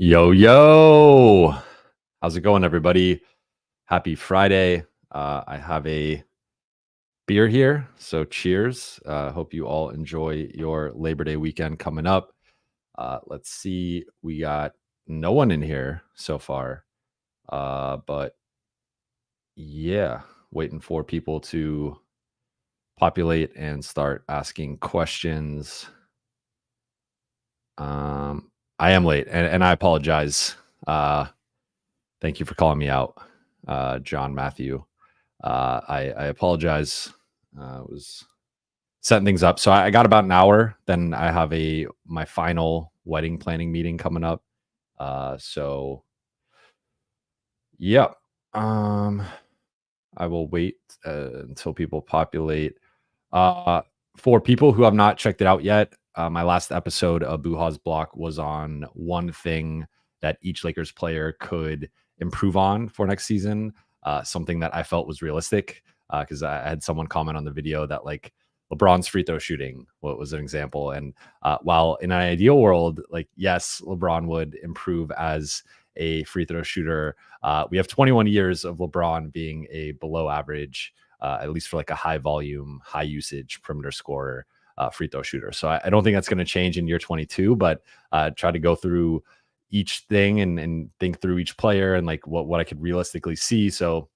Yo, yo. How's it going, everybody? Happy Friday. I have a beer here, so cheers. Hope you all enjoy your Labor Day weekend coming up. Let's see. We got no one in here so far. But yeah, waiting for people to populate and start asking questions. I am late, and I apologize. Thank you for calling me out, John Matthew. I apologize. Was setting things up, so I got about an hour. Then I have my final wedding planning meeting coming up. So yeah, um, I will wait until people populate. For people who have not checked it out yet, my last episode of Buha's Block was on one thing that each Lakers player could improve on for next season. Something that I felt was realistic because I had someone comment on the video that like LeBron's free throw shooting was an example. And while in an ideal world, like yes, LeBron would improve as a free throw shooter. We have 21 years of LeBron being a below average, at least for like a high volume, high usage perimeter scorer, free throw shooter. So I don't think that's going to change in year 22, but try to go through each thing and think through each player and like what I could realistically see. So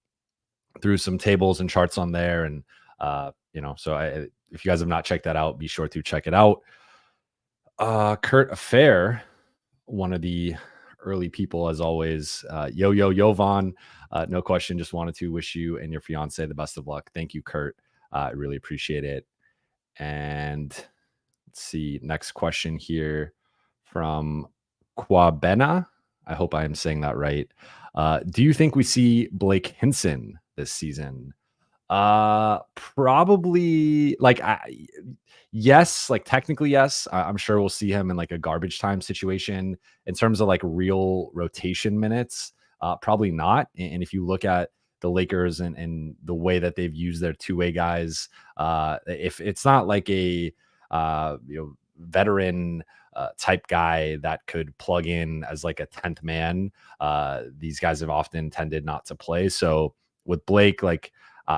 through some tables and charts on there. And, so if you guys have not checked that out, be sure to check it out. Kurt Affair, one of the early people as always. Jovan, no question, just wanted to wish you and your fiance the best of luck. Thank you, Kurt. I really appreciate it. And let's see, next question here from Quabena. I hope I am saying that right. Do you think we see Blake Hinson this season? Probably yes, like technically yes. I'm sure we'll see him in like a garbage time situation. In terms of like real rotation minutes, probably not. And if you look at the Lakers and the way that they've used their two-way guys, if it's not like a veteran type guy that could plug in as like a 10th man, these guys have often tended not to play. So with Blake, like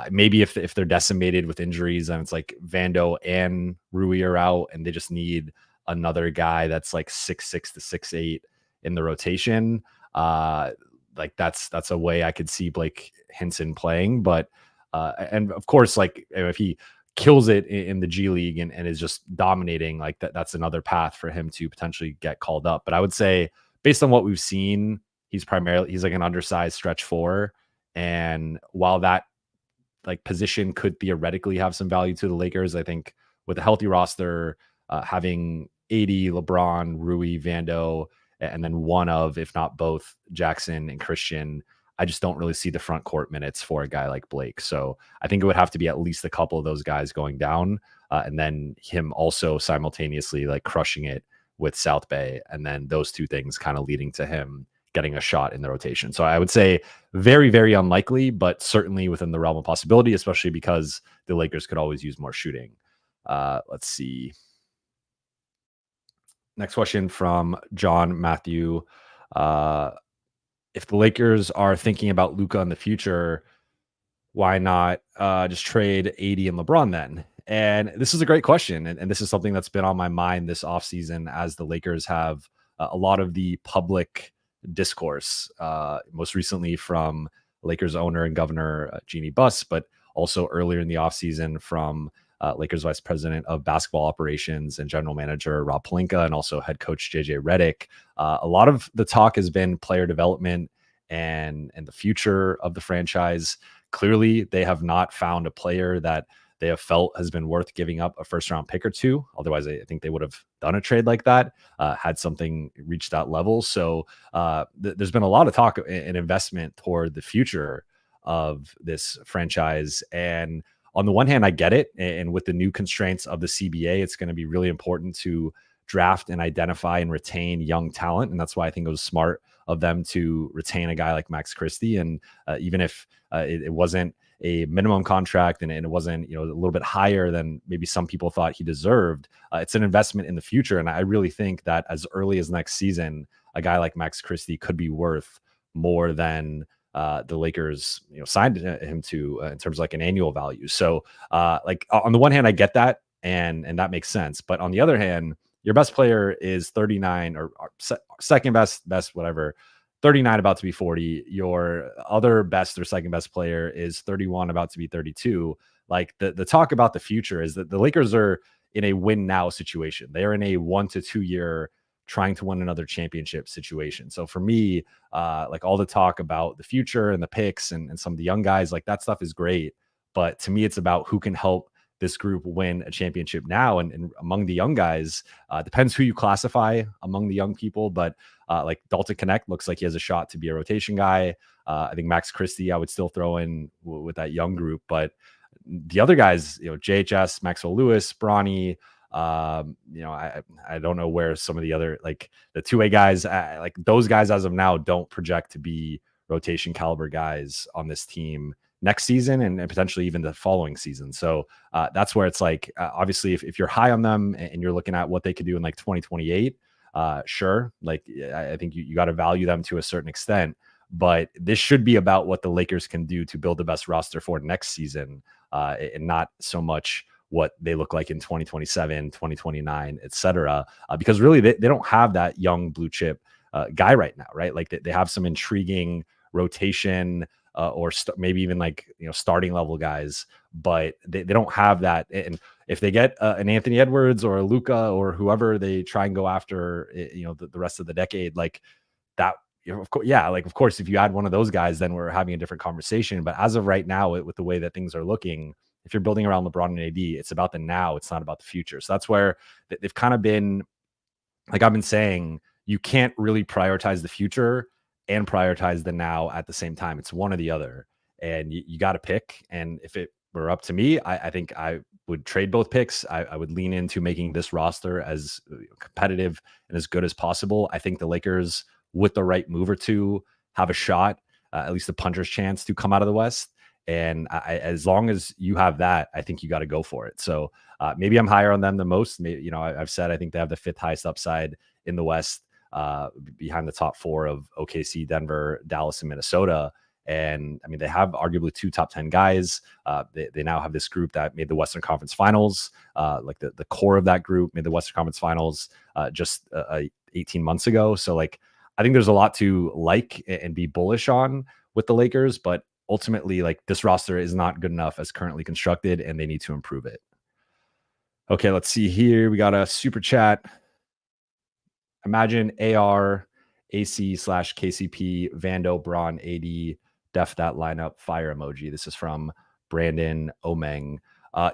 maybe if they're decimated with injuries and it's like Vando and Rui are out and they just need another guy that's like 6'6" to 6'8" in the rotation, like that's a way I could see Blake Hinson playing. But and of course, like if he kills it in the G League and is just dominating, like that's another path for him to potentially get called up. But I would say based on what we've seen, he's like an undersized stretch four. And while that like position could theoretically have some value to the Lakers, I think with a healthy roster, having AD, LeBron, Rui, Vando, and then one of, if not both, Jackson and Christian, I just don't really see the front court minutes for a guy like Blake. So I think it would have to be at least a couple of those guys going down, and then him also simultaneously like crushing it with South Bay, and then those two things kind of leading to him getting a shot in the rotation. So I would say very, very unlikely, but certainly within the realm of possibility, especially because the Lakers could always use more shooting. Let's see. Next question from John Matthew. If the Lakers are thinking about Luka in the future, why not just trade AD and LeBron then? And this is a great question. And this is something that's been on my mind this offseason as the Lakers have a lot of the public discourse, most recently from Lakers owner and governor Jeannie Buss, but also earlier in the offseason from Lakers vice president of basketball operations and general manager Rob Pelinka, and also head coach JJ Redick. A lot of the talk has been player development and the future of the franchise. Clearly, they have not found a player that they have felt has been worth giving up a first round pick or two. Otherwise, I think they would have done a trade like that, had something reach that level. So there's been a lot of talk and investment toward the future of this franchise. And on the one hand, I get it. And with the new constraints of the CBA, it's going to be really important to draft and identify and retain young talent. And that's why I think it was smart of them to retain a guy like Max Christie. And even if it wasn't a minimum contract and it wasn't, a little bit higher than maybe some people thought he deserved, it's an investment in the future. And I really think that as early as next season, a guy like Max Christie could be worth more than the Lakers, signed him to in terms of like an annual value. So, like on the one hand, I get that, and that makes sense. But on the other hand, your best player is 39 or second best, whatever. 39 about to be 40. Your other best or second best player is 31 about to be 32. Like the talk about the future is that the Lakers are in a win now situation. They are in a 1 to 2 year trying to win another championship situation. So for me, like all the talk about the future and the picks and some of the young guys, like that stuff is great. But to me, it's about who can help this group win a championship now. And among the young guys, depends who you classify among the young people. But like Dalton Knecht looks like he has a shot to be a rotation guy. I think Max Christie, I would still throw in with that young group. But the other guys, JHS, Maxwell Lewis, Bronny, I don't know where some of the other, like the two-way guys, like those guys as of now don't project to be rotation caliber guys on this team next season and potentially even the following season. So that's where it's like, obviously if you're high on them and you're looking at what they could do in like 2028, sure. Like I think you got to value them to a certain extent, but this should be about what the Lakers can do to build the best roster for next season, and not so much what they look like in 2027, 2029, et cetera. Because really they don't have that young blue chip guy right now, right? Like they have some intriguing rotation or maybe even like, starting level guys, but they don't have that. And if they get an Anthony Edwards or a Luka or whoever they try and go after, the rest of the decade, like that, of course, yeah, like of course, if you add one of those guys, then we're having a different conversation. But as of right now, with the way that things are looking, if you're building around LeBron and AD, it's about the now. It's not about the future. So that's where they've kind of been, like I've been saying, you can't really prioritize the future and prioritize the now at the same time. It's one or the other, and you got to pick. And if it were up to me, I think I would trade both picks. I would lean into making this roster as competitive and as good as possible. I think the Lakers, with the right move or two, have a shot, at least a puncher's chance to come out of the West. And as long as you have that, I think you got to go for it. So maybe I'm higher on them than most. Maybe, I've said I think they have the 5th highest upside in the West, behind the top 4 of OKC, Denver, Dallas, and Minnesota. And I mean, they have arguably 2 top 10 guys. They now have this group that made the Western Conference Finals. Like the core of that group made the Western Conference Finals just 18 months ago. So like, I think there's a lot to like and be bullish on with the Lakers, but ultimately, like this roster is not good enough as currently constructed, and they need to improve it. Okay, let's see here. We got a super chat. Imagine AR, AC / KCP, Vando, Braun, AD, def that lineup, fire emoji. This is from Brandon Omeng.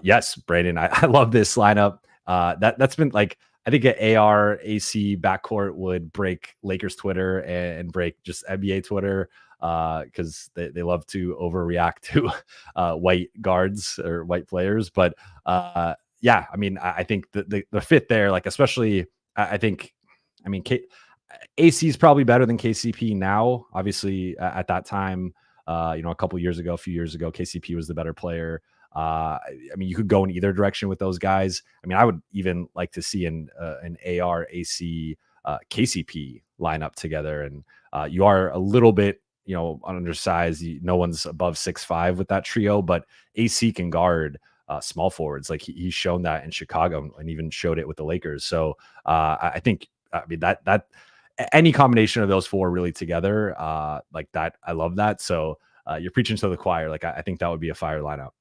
Yes, Brandon, I love this lineup. That's been like, I think an AR AC backcourt would break Lakers Twitter and break just NBA Twitter, because they love to overreact to white guards or white players. But yeah, I mean, I think the fit there, like especially, I think, I mean, AC is probably better than KCP now. Obviously, at that time, a few years ago, KCP was the better player. I mean, you could go in either direction with those guys. I mean, I would even like to see an AR, AC, KCP lineup together. And you are a little bit, undersized. No one's above 6'5" with that trio, but AC can guard small forwards. Like he's shown that in Chicago and even showed it with the Lakers. So I think, I mean, that any combination of those 4 really together, like that, I love that. So you're preaching to the choir. Like I think that would be a fire lineup.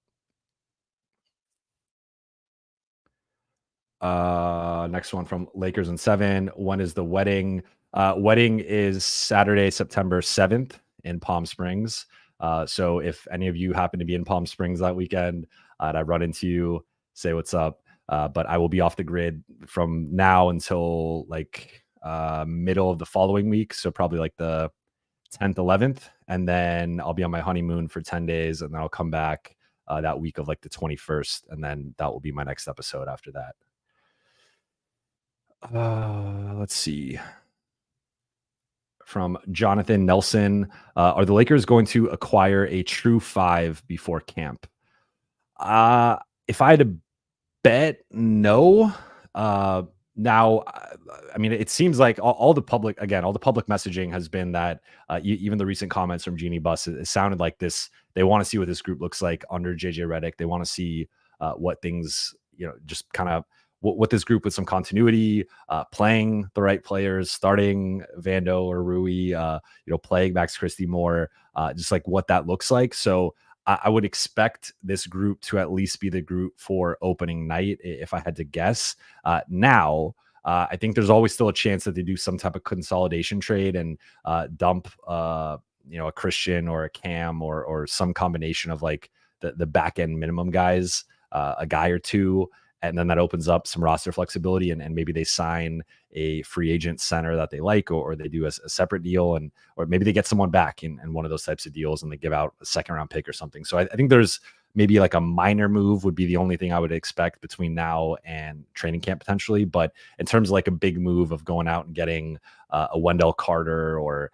Next one from Lakers in 7. When is the wedding? Wedding is Saturday, September 7th in Palm Springs. So if any of you happen to be in Palm Springs that weekend, and I run into you, say what's up. But I will be off the grid from now until like middle of the following week. So probably like the 10th, 11th. And then I'll be on my honeymoon for 10 days. And then I'll come back that week of like the 21st. And then that will be my next episode after that. Let's see. From Jonathan Nelson. Are the Lakers going to acquire a true 5 before camp? If I had to bet, no. Now, I mean, it seems like all the public, again, all the public messaging has been that even the recent comments from Jeannie Buss, it sounded like this. They want to see what this group looks like under JJ Redick. They want to see what things, just kind of what this group with some continuity, playing the right players, starting Vando or Rui, playing Max Christie more, just like what that looks like. So I would expect this group to at least be the group for opening night, if I had to guess. Now, I think there's always still a chance that they do some type of consolidation trade and dump, a Christian or a Cam or some combination of like the back end minimum guys, a guy or two. And then that opens up some roster flexibility, and maybe they sign a free agent center that they like, or they do a separate deal, or maybe they get someone back in one of those types of deals and they give out a second round pick or something. So I think there's maybe like a minor move would be the only thing I would expect between now and training camp potentially. But in terms of like a big move of going out and getting a Wendell Carter or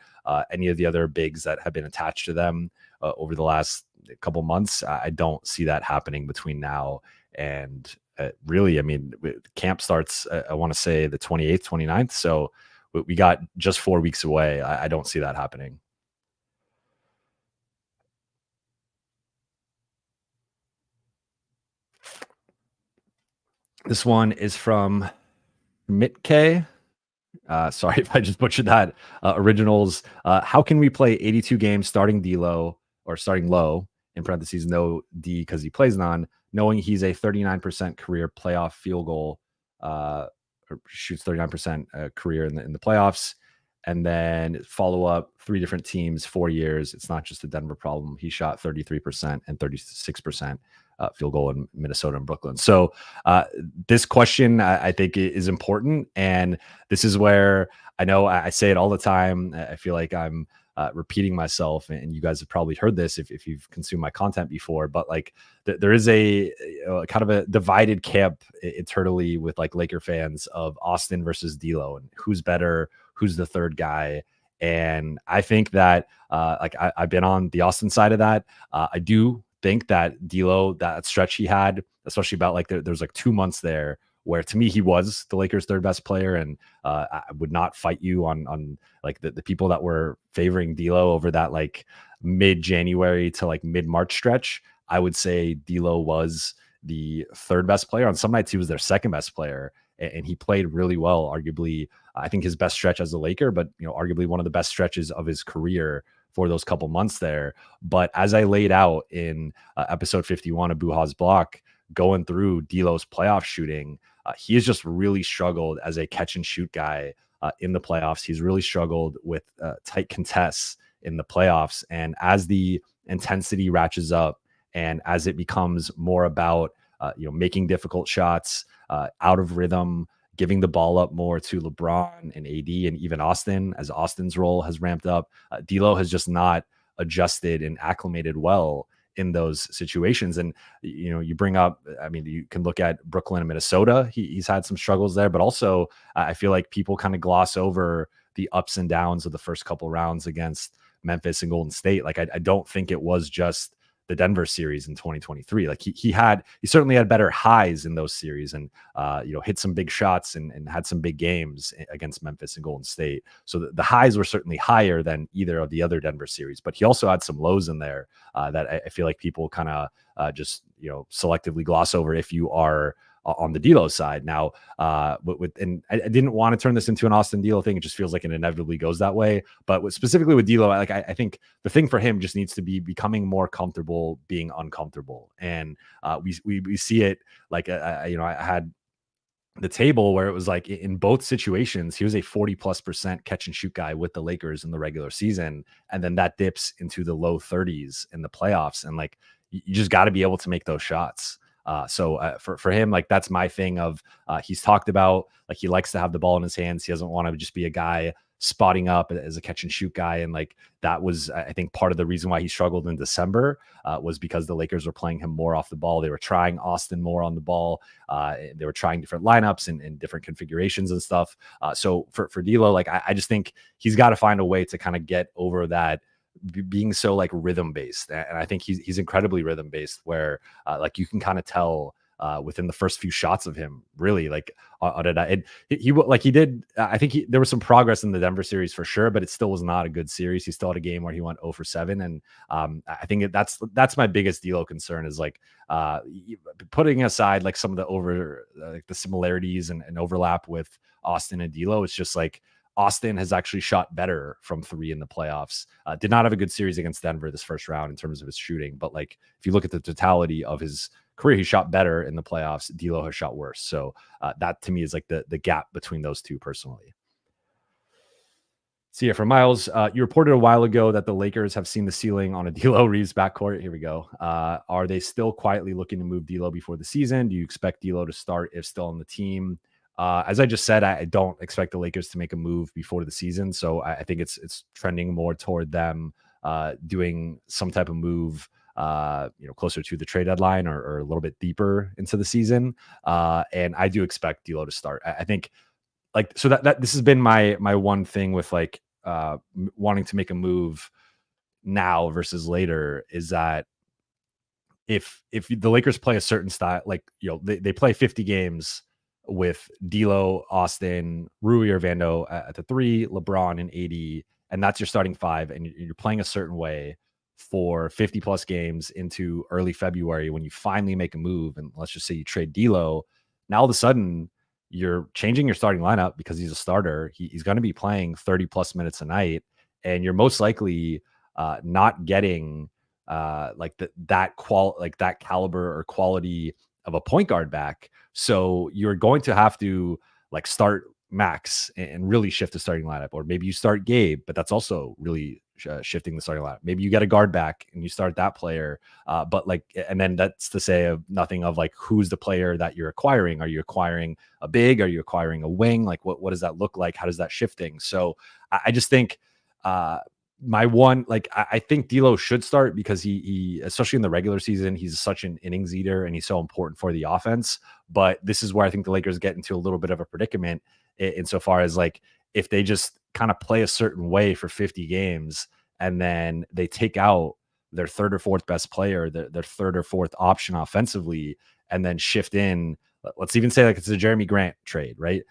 any of the other bigs that have been attached to them over the last couple months, I don't see that happening between now and really, I mean, camp starts, I want to say the 28th, 29th. So we got just 4 weeks away. I don't see that happening. This one is from Mitke. Sorry if I just butchered that. Originals. How can we play 82 games starting D-low or starting low, in parentheses, no D because he plays none, knowing he's a 39% career playoff field goal, or shoots 39% career in the playoffs, and then follow up 3 different teams, 4 years. It's not just a Denver problem. He shot 33% and 36% field goal in Minnesota and Brooklyn. So this question, I think, is important. And this is where I know I say it all the time. I feel like I'm repeating myself, and you guys have probably heard this if you've consumed my content before, but like there is a kind of a divided camp internally with like Laker fans of Austin versus D'Lo and who's better, who's the third guy. And I think that I've been on the Austin side of that. I do think that D'Lo, that stretch he had, especially about like there's like 2 months there where to me he was the Lakers' third best player, and I would not fight you on like the people that were favoring D'Lo over that like mid-January to like mid-March stretch. I would say D'Lo was the third best player. On some nights he was their second best player, and he played really well. Arguably, I think his best stretch as a Laker, but arguably one of the best stretches of his career for those couple months there. But as I laid out in episode 51 of Buha's Block, going through D'Lo's playoff shooting, he has just really struggled as a catch and shoot guy in the playoffs. He's really struggled with tight contests in the playoffs. And as the intensity ratchets up and as it becomes more about making difficult shots, out of rhythm, giving the ball up more to LeBron and AD and even Austin, as Austin's role has ramped up, D'Lo has just not adjusted and acclimated well in those situations. And you bring up, I mean, you can look at Brooklyn and Minnesota. He's had some struggles there, but also I feel like people kind of gloss over the ups and downs of the first couple rounds against Memphis and Golden State. Like I don't think it was just the Denver series in 2023. Like he certainly had better highs in those series, and hit some big shots and had some big games against Memphis and Golden State. So the highs were certainly higher than either of the other Denver series, but he also had some lows in there that I feel like people kind of just selectively gloss over if you are on the D'Lo side. Now, and I didn't want to turn this into an Austin D'Lo thing. It just feels like it inevitably goes that way. But specifically with D'Lo, I think the thing for him just needs to be becoming more comfortable being uncomfortable. And we see it like, I had the table where it was like in both situations, he was a 40+% catch and shoot guy with the Lakers in the regular season. And then that dips into the low 30s in the playoffs. And like, you just got to be able to make those shots. So for him, like that's my thing of he's talked about like he likes to have the ball in his hands. He doesn't want to just be a guy spotting up as a catch and shoot guy. And like that was, I think, part of the reason why he struggled in December was because the Lakers were playing him more off the ball. They were trying Austin more on the ball. They were trying different lineups and different configurations and stuff. So for D'Lo, like I just think he's got to find a way to kind of get over that being so like rhythm based. And I think he's incredibly rhythm based where like you can kind of tell within the first few shots of him, really, like on it. And he did. I think there was some progress in the Denver series for sure, but it still was not a good series. He still had a game where he went 0 for 7, and I think that's my biggest D'Lo concern is like putting aside like some of the like the similarities and overlap with Austin and D'Lo. It's just like Austin has actually shot better from 3 in the playoffs. Did not have a good series against Denver this first round in terms of his shooting, but like if you look at the totality of his career, he shot better in the playoffs. D'Lo has shot worse. So that to me is like the gap between those two personally. So yeah, for Myles, you reported a while ago that the Lakers have seen the ceiling on a D'Lo Reeves backcourt. Here we go. Are they still quietly looking to move D'Lo before the season? Do you expect D'Lo to start if still on the team? As I just said, I don't expect the Lakers to make a move before the season. So I think it's trending more toward them doing some type of move, closer to the trade deadline or a little bit deeper into the season. And I do expect D'Lo to start. I think like, so that this has been my one thing with like wanting to make a move now versus later is that if the Lakers play a certain style, like, they play 50 games with D'Lo, Austin, Rui or Vando at the 3, LeBron and AD, and that's your starting 5, and you're playing a certain way for 50 plus games into early February when you finally make a move, and let's just say you trade D'Lo, now all of a sudden you're changing your starting lineup because he's a starter. He's going to be playing 30 plus minutes a night, and you're most likely not getting like that caliber or quality of a point guard back. So you're going to have to like start Max and really shift the starting lineup, or maybe you start Gabe, but that's also really shifting the starting lineup. Maybe you get a guard back and you start that player, but like, and then that's to say of nothing of like who's the player that you're acquiring. Are you acquiring a big? Are you acquiring a wing? Like what does that look like? How does that shift things? So I just think my one, like, I think D'Lo should start because he especially in the regular season, he's such an innings eater and he's so important for the offense. But this is where I think the Lakers get into a little bit of a predicament insofar as like if they just kind of play a certain way for 50 games and then they take out their third or fourth best player, their third or fourth option offensively, and then shift in, let's even say like it's a Jeremy Grant trade, right?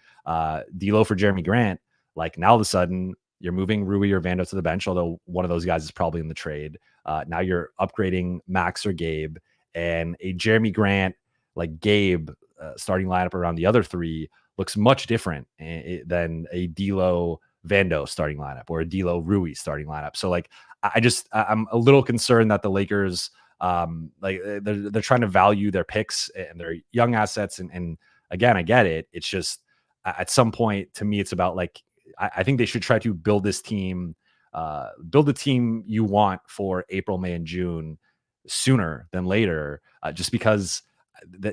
D'Lo for Jeremy Grant, like now all of a sudden you're moving Rui or Vando to the bench, although one of those guys is probably in the trade. Now you're upgrading Max or Gabe, and a Jeremy Grant, like Gabe, starting lineup around the other 3 looks much different than a D'Lo Vando starting lineup or a D'Lo Rui starting lineup. So like, I'm a little concerned that the Lakers, like they're trying to value their picks and their young assets. And again, I get it. It's just at some point to me, it's about like, I think they should try to build this team, build the team you want for April, May, and June sooner than later, just because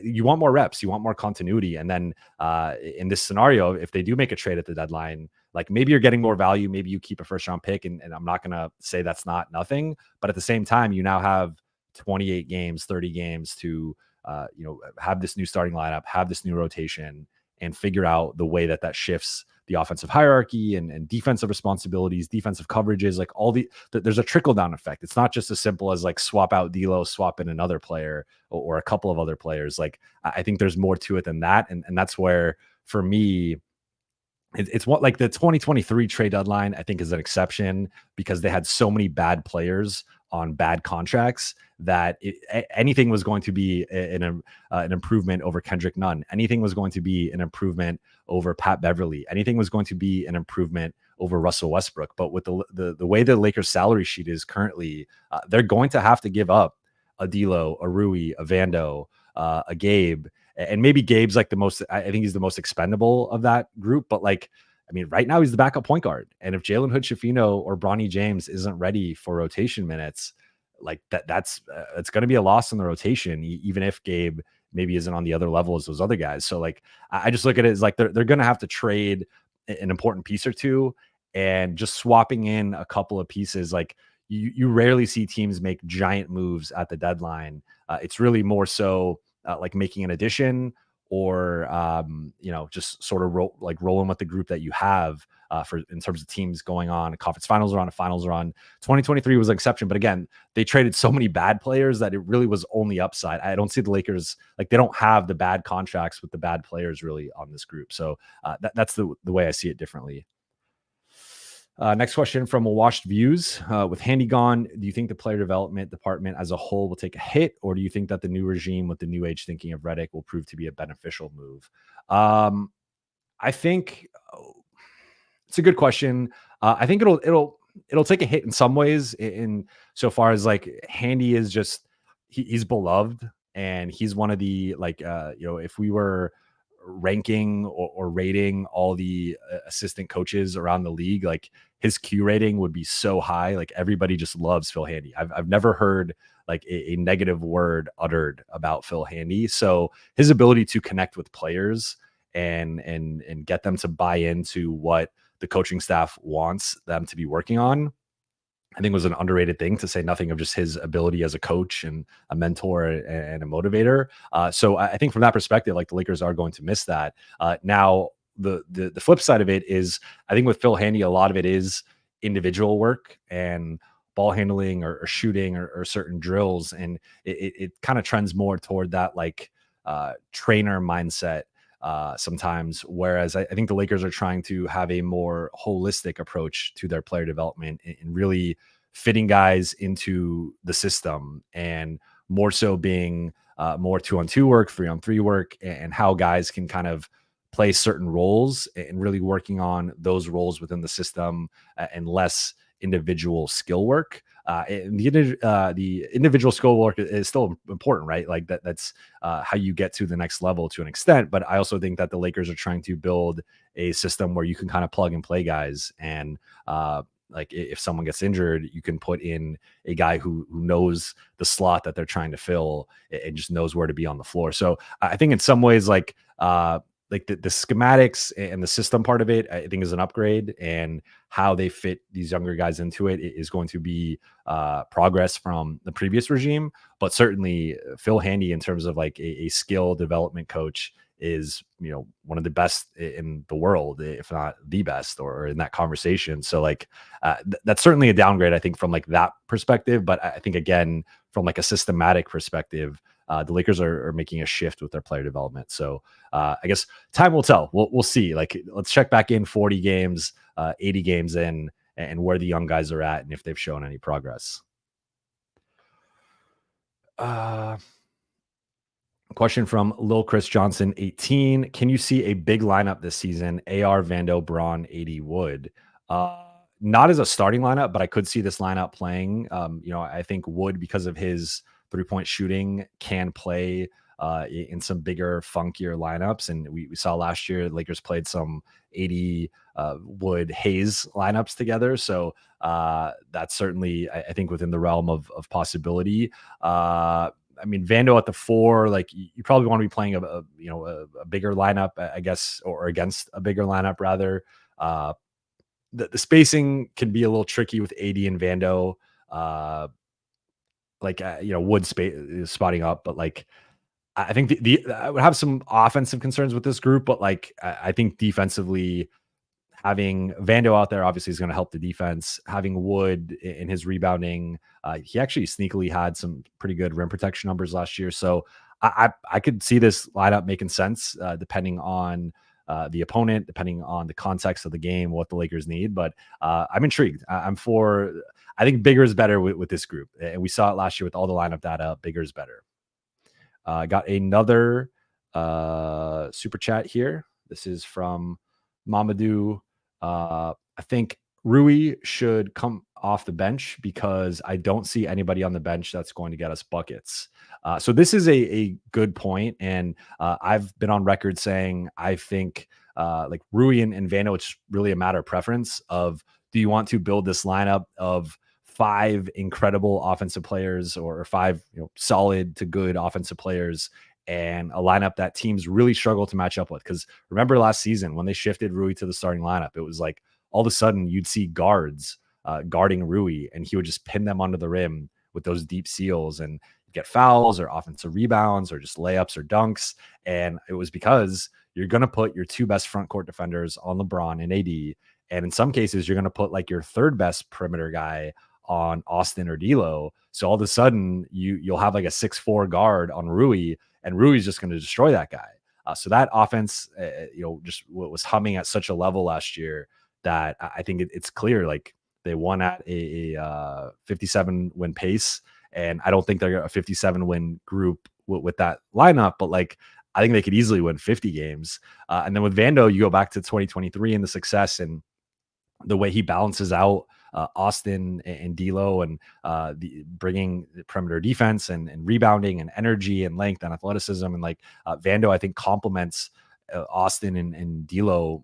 you want more reps, you want more continuity. And then in this scenario, if they do make a trade at the deadline, like maybe you're getting more value, maybe you keep a first round pick, and I'm not going to say that's not nothing, but at the same time, you now have 28 games, 30 games to, have this new starting lineup, have this new rotation, and figure out the way that shifts the offensive hierarchy and defensive responsibilities, defensive coverages, like there's a trickle down effect. It's not just as simple as like swap out D'Lo, swap in another player or a couple of other players. Like I think there's more to it than that. And that's where for me, it's what like the 2023 trade deadline, I think is an exception because they had so many bad players on bad contracts that anything was going to be an improvement over Kendrick Nunn. Anything was going to be an improvement over Pat Beverly. Anything was going to be an improvement over Russell Westbrook. But with the way the Lakers salary sheet is currently, they're going to have to give up a D'Lo, a Rui, a Vando, a Gabe, and maybe Gabe's like I think he's the most expendable of that group. But like, I mean, right now he's the backup point guard. And if Jalen Hood-Schifino or Bronny James isn't ready for rotation minutes, like that's it's going to be a loss in the rotation, even if Gabe maybe isn't on the other level as those other guys. So like, I just look at it as like they're going to have to trade an important piece or two, and just swapping in a couple of pieces. Like you rarely see teams make giant moves at the deadline. It's really more so like making an addition or just sort of rolling with the group that you have. for in terms of teams going on. Conference finals are on, a finals are on. 2023 was an exception, but again, they traded so many bad players that it really was only upside. I don't see the Lakers, like, they don't have the bad contracts with the bad players really on this group. So that's the way I see it differently. Next question from Washed Views. With Handy gone, do you think the player development department as a whole will take a hit, or do you think that the new regime with the new age thinking of Redick will prove to be a beneficial move? I think it's a good question. I think it'll take a hit in some ways, in so far as like Handy is just he's beloved, and he's one of the, like, if we were ranking or rating all the assistant coaches around the league, like, his Q rating would be so high. Like, everybody just loves Phil Handy. I've never heard like a negative word uttered about Phil Handy. So his ability to connect with players and get them to buy into what the coaching staff wants them to be working on, I think was an underrated thing, to say nothing of just his ability as a coach and a mentor and a motivator. So I think from that perspective, like, the Lakers are going to miss that. Now, the flip side of it is, I think with Phil Handy, a lot of it is individual work and ball handling or shooting or certain drills. And it kind of trends more toward that, like, trainer mindset sometimes. Whereas I think the Lakers are trying to have a more holistic approach to their player development and really fitting guys into the system, and more so being more 2-on-2 work, 3-on-3 work, and how guys can kind of play certain roles, and really working on those roles within the system, and less individual skill work. And the individual skill work is still important, right? Like, that's how you get to the next level to an extent. But I also think that the Lakers are trying to build a system where you can kind of plug and play guys, and like, if someone gets injured, you can put in a guy who knows the slot that they're trying to fill and just knows where to be on the floor. So I think in some ways, like the schematics and the system part of it, I think, is an upgrade, and how they fit these younger guys into it is going to be progress from the previous regime. But certainly Phil Handy, in terms of like a skill development coach, is, one of the best in the world, if not the best, or in that conversation. So like, that's certainly a downgrade, I think, from like that perspective. But I think, again, from like a systematic perspective, the Lakers are making a shift with their player development. So I guess time will tell. We'll see. Like, let's check back in 40 games, 80 games in, and where the young guys are at, and if they've shown any progress. Question from Lil Chris Johnson 18. Can you see a big lineup this season? AR, Vando, Braun, 80, Wood. Not as a starting lineup, but I could see this lineup playing. I think Wood, because of his 3-point shooting, can play in some bigger, funkier lineups. And we saw last year, the Lakers played some 80 Wood Hayes lineups together. So that's certainly, I think, within the realm of possibility. I mean, Vando at the 4, like, you probably want to be playing a bigger lineup, I guess, or against a bigger lineup rather. The spacing can be a little tricky with AD and Vando. Wood spotting up, but like, I think I would have some offensive concerns with this group, but like, I think defensively, having Vando out there obviously is going to help the defense. Having Wood in his rebounding, he actually sneakily had some pretty good rim protection numbers last year. So I could see this lineup making sense, depending on the opponent, depending on the context of the game, what the Lakers need. But I'm intrigued. I think bigger is better with this group. And we saw it last year with all the lineup data. Bigger is better. Got another super chat here. This is from Mamadou. I think Rui should come off the bench because I don't see anybody on the bench that's going to get us buckets. So this is a good point. And I've been on record saying, I think like Rui and Vando, it's really a matter of preference of, do you want to build this lineup of 5 incredible offensive players, or 5 solid to good offensive players, and a lineup that teams really struggle to match up with? Because remember last season when they shifted Rui to the starting lineup, it was like all of a sudden you'd see guards guarding Rui, and he would just pin them under the rim with those deep seals and get fouls or offensive rebounds or just layups or dunks. And it was because you're going to put your 2 best front court defenders on LeBron and AD, And in some cases, you're going to put like your third best perimeter guy on Austin or D'Lo. So all of a sudden, you'll have like a 6'4" guard on Rui, and Rui's just going to destroy that guy. So that offense, just was humming at such a level last year that I think it's clear. Like they won at a 57 win pace, and I don't think they're a 57 win group with that lineup, but like I think they could easily win 50 games. And then with Vando, you go back to 2023 and the success and the way he balances out Austin and D'Lo, and bringing the perimeter defense and rebounding and energy and length and athleticism, and like Vando, I think complements Austin and D'Lo,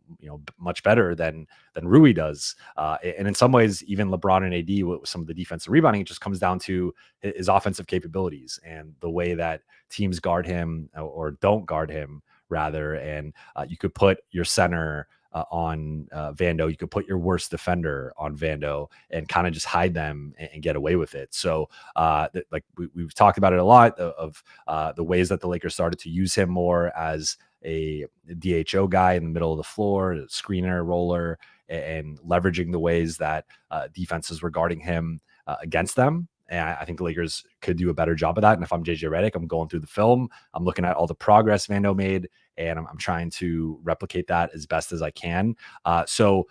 much better than Rui does. And in some ways, even LeBron and AD with some of the defensive rebounding, it just comes down to his offensive capabilities and the way that teams guard him or don't guard him rather. And you could put your center on Vando. You could put your worst defender on Vando and kind of just hide them and get away with it. So like we've talked about it a lot of the ways that the Lakers started to use him more as a DHO guy in the middle of the floor, a screener, roller, and leveraging the ways that defenses were guarding him against them. And I think the Lakers could do a better job of that. And if I'm JJ Redick, I'm going through the film, I'm looking at all the progress Vando made, and I'm trying to replicate that as best as I can. So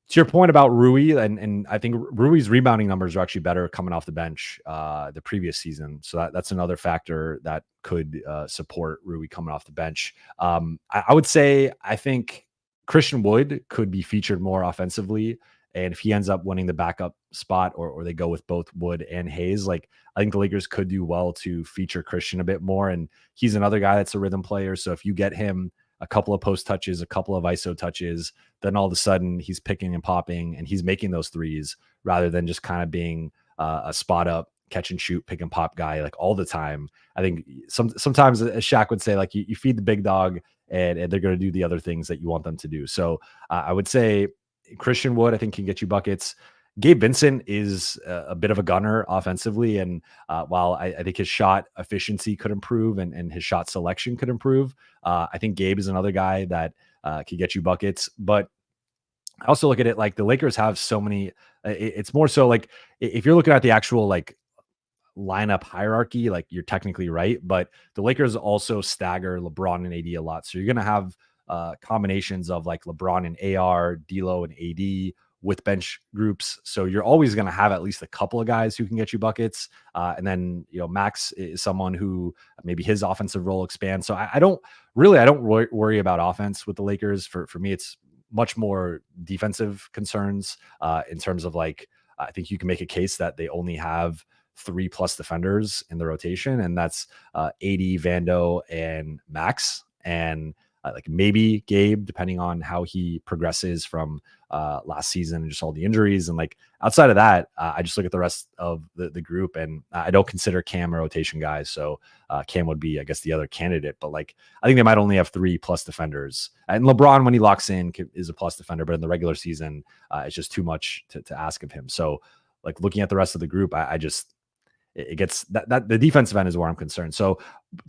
to your point about Rui, and I think Rui's rebounding numbers are actually better coming off the bench the previous season. So that's another factor that could support Rui coming off the bench. I would say I think Christian Wood could be featured more offensively. And if he ends up winning the backup spot, or they go with both Wood and Hayes, like I think the Lakers could do well to feature Christian a bit more. And he's another guy that's a rhythm player. So if you get him a couple of post touches, a couple of ISO touches, then all of a sudden he's picking and popping and he's making those threes rather than just kind of being a spot up, catch and shoot, pick and pop guy like all the time. I think sometimes, as Shaq would say, like you feed the big dog and they're going to do the other things that you want them to do. So I would say Christian Wood, I think, can get you buckets. Gabe Vincent is a bit of a gunner offensively. And while I think his shot efficiency could improve and his shot selection could improve, I think Gabe is another guy that could get you buckets. But I also look at it like the Lakers have so many. It's more so like if you're looking at the actual like lineup hierarchy, like you're technically right, but the Lakers also stagger LeBron and AD a lot. So you're going to have combinations of like LeBron and AR, D'Lo and AD with bench groups. So you're always going to have at least a couple of guys who can get you buckets. And then, Max is someone who maybe his offensive role expands. So I don't worry about offense with the Lakers. For me, it's much more defensive concerns in terms of like, I think you can make a case that they only have 3+ defenders in the rotation, and that's AD, Vando, and Max. And like maybe Gabe, depending on how he progresses from last season and just all the injuries. And like outside of that, I just look at the rest of the group, and I don't consider Cam a rotation guy. So Cam would be, I guess, the other candidate. But like I think they might only have 3+ defenders. And LeBron, when he locks in, is a plus defender. But in the regular season, it's just too much to ask of him. So like looking at the rest of the group, it gets that the defensive end is where I'm concerned. So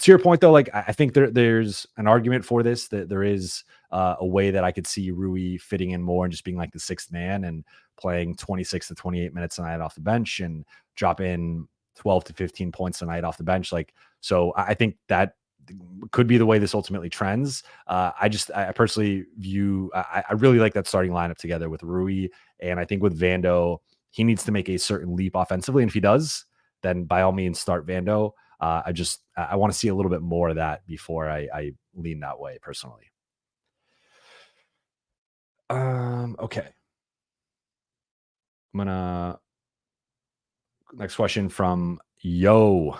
to your point though, like I think there's an argument for this, that there is a way that I could see Rui fitting in more and just being like the sixth man and playing 26 to 28 minutes a night off the bench and drop in 12 to 15 points a night off the bench. Like, so I think that could be the way this ultimately trends. I personally view, I really like that starting lineup together with Rui. And I think with Vando, he needs to make a certain leap offensively. And if he does, then by all means start Vando. I want to see a little bit more of that before I lean that way personally. Okay. Next question from Yo.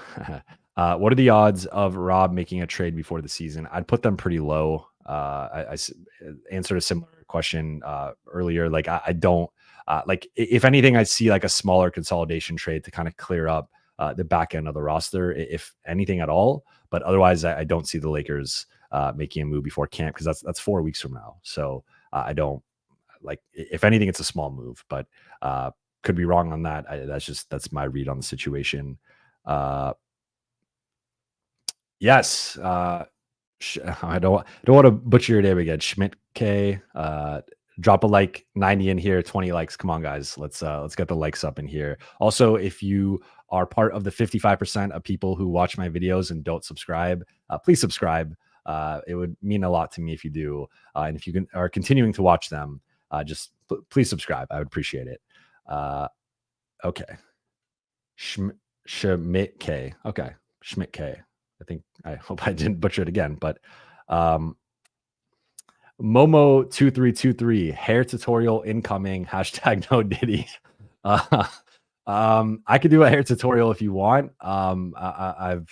What are the odds of Rob making a trade before the season? I'd put them pretty low. I answered a similar question earlier. Like I don't like, if anything, I see like a smaller consolidation trade to kind of clear up the back end of the roster, if anything at all. But otherwise, I don't see the Lakers making a move before camp, because that's 4 weeks from now. So I don't like, if anything, it's a small move, but could be wrong on that. That's my read on the situation. Yes. I don't want to butcher your name again. Schmidt K. drop a like, 90 in here, 20 likes. Come on, guys. Let's get the likes up in here. Also, if you are part of the 55% of people who watch my videos and don't subscribe, please subscribe. It would mean a lot to me if you do. And if you are continuing to watch them, just please subscribe. I would appreciate it. Okay. Schmidt K. Okay. Schmidt K. I hope I didn't butcher it again, but Momo2323 hair tutorial incoming, hashtag no Diddy. I could do a hair tutorial if you want. I've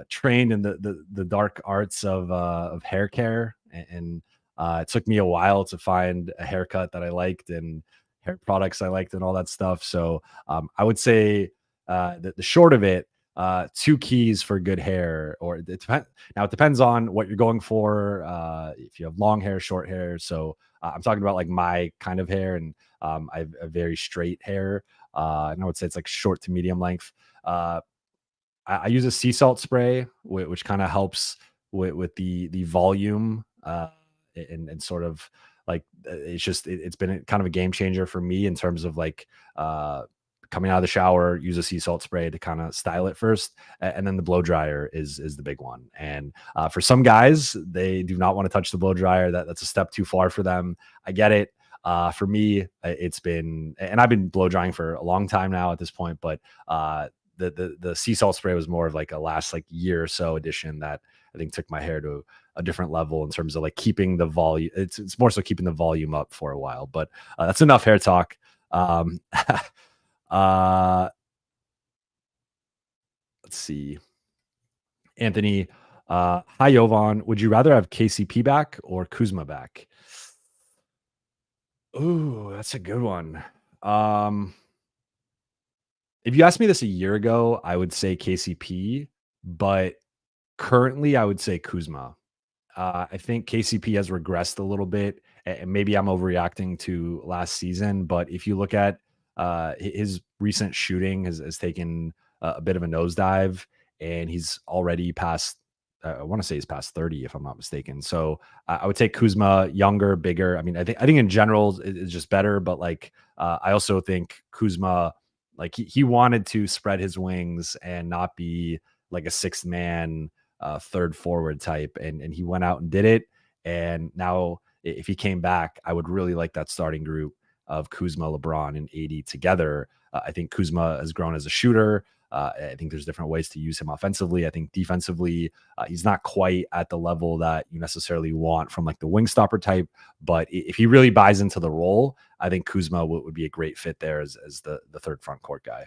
trained in the dark arts of hair care, and it took me a while to find a haircut that I liked and hair products I liked and all that stuff. So I would say that the short of it, 2 keys for good hair, or it depends on what you're going for. If you have long hair, short hair. So I'm talking about like my kind of hair, and I have a very straight hair. And I would say it's like short to medium length. I use a sea salt spray, which kind of helps with the volume, and sort of like it's been kind of a game changer for me in terms of like coming out of the shower, use a sea salt spray to kind of style it first, and then the blow dryer is the big one. And for some guys, they do not want to touch the blow dryer. That's a step too far for them. I get it. For me, it's been, and I've been blow drying for a long time now at this point, but the sea salt spray was more of like a last like year or so addition that I think took my hair to a different level in terms of like keeping the volume. It's more so keeping the volume up for a while, but that's enough hair talk. Let's see. Anthony, hi Jovan. Would you rather have KCP back or Kuzma back? Ooh, that's a good one. If you asked me this a year ago, I would say KCP, but currently I would say Kuzma. I think KCP has regressed a little bit, and maybe I'm overreacting to last season. But if you look at his recent shooting has taken a bit of a nosedive, and he's already past. I want to say he's past 30, if I'm not mistaken. So I would take Kuzma, younger, bigger. I mean, I think in general it's just better, but like I also think Kuzma, like he wanted to spread his wings and not be like a 6th man, third forward type, and he went out and did it. And now if he came back, I would really like that starting group of Kuzma, LeBron, and AD together. I think Kuzma has grown as a shooter. I think there's different ways to use him offensively. I think defensively, he's not quite at the level that you necessarily want from like the wing stopper type. But if he really buys into the role, I think Kuzma would be a great fit there as the third front court guy.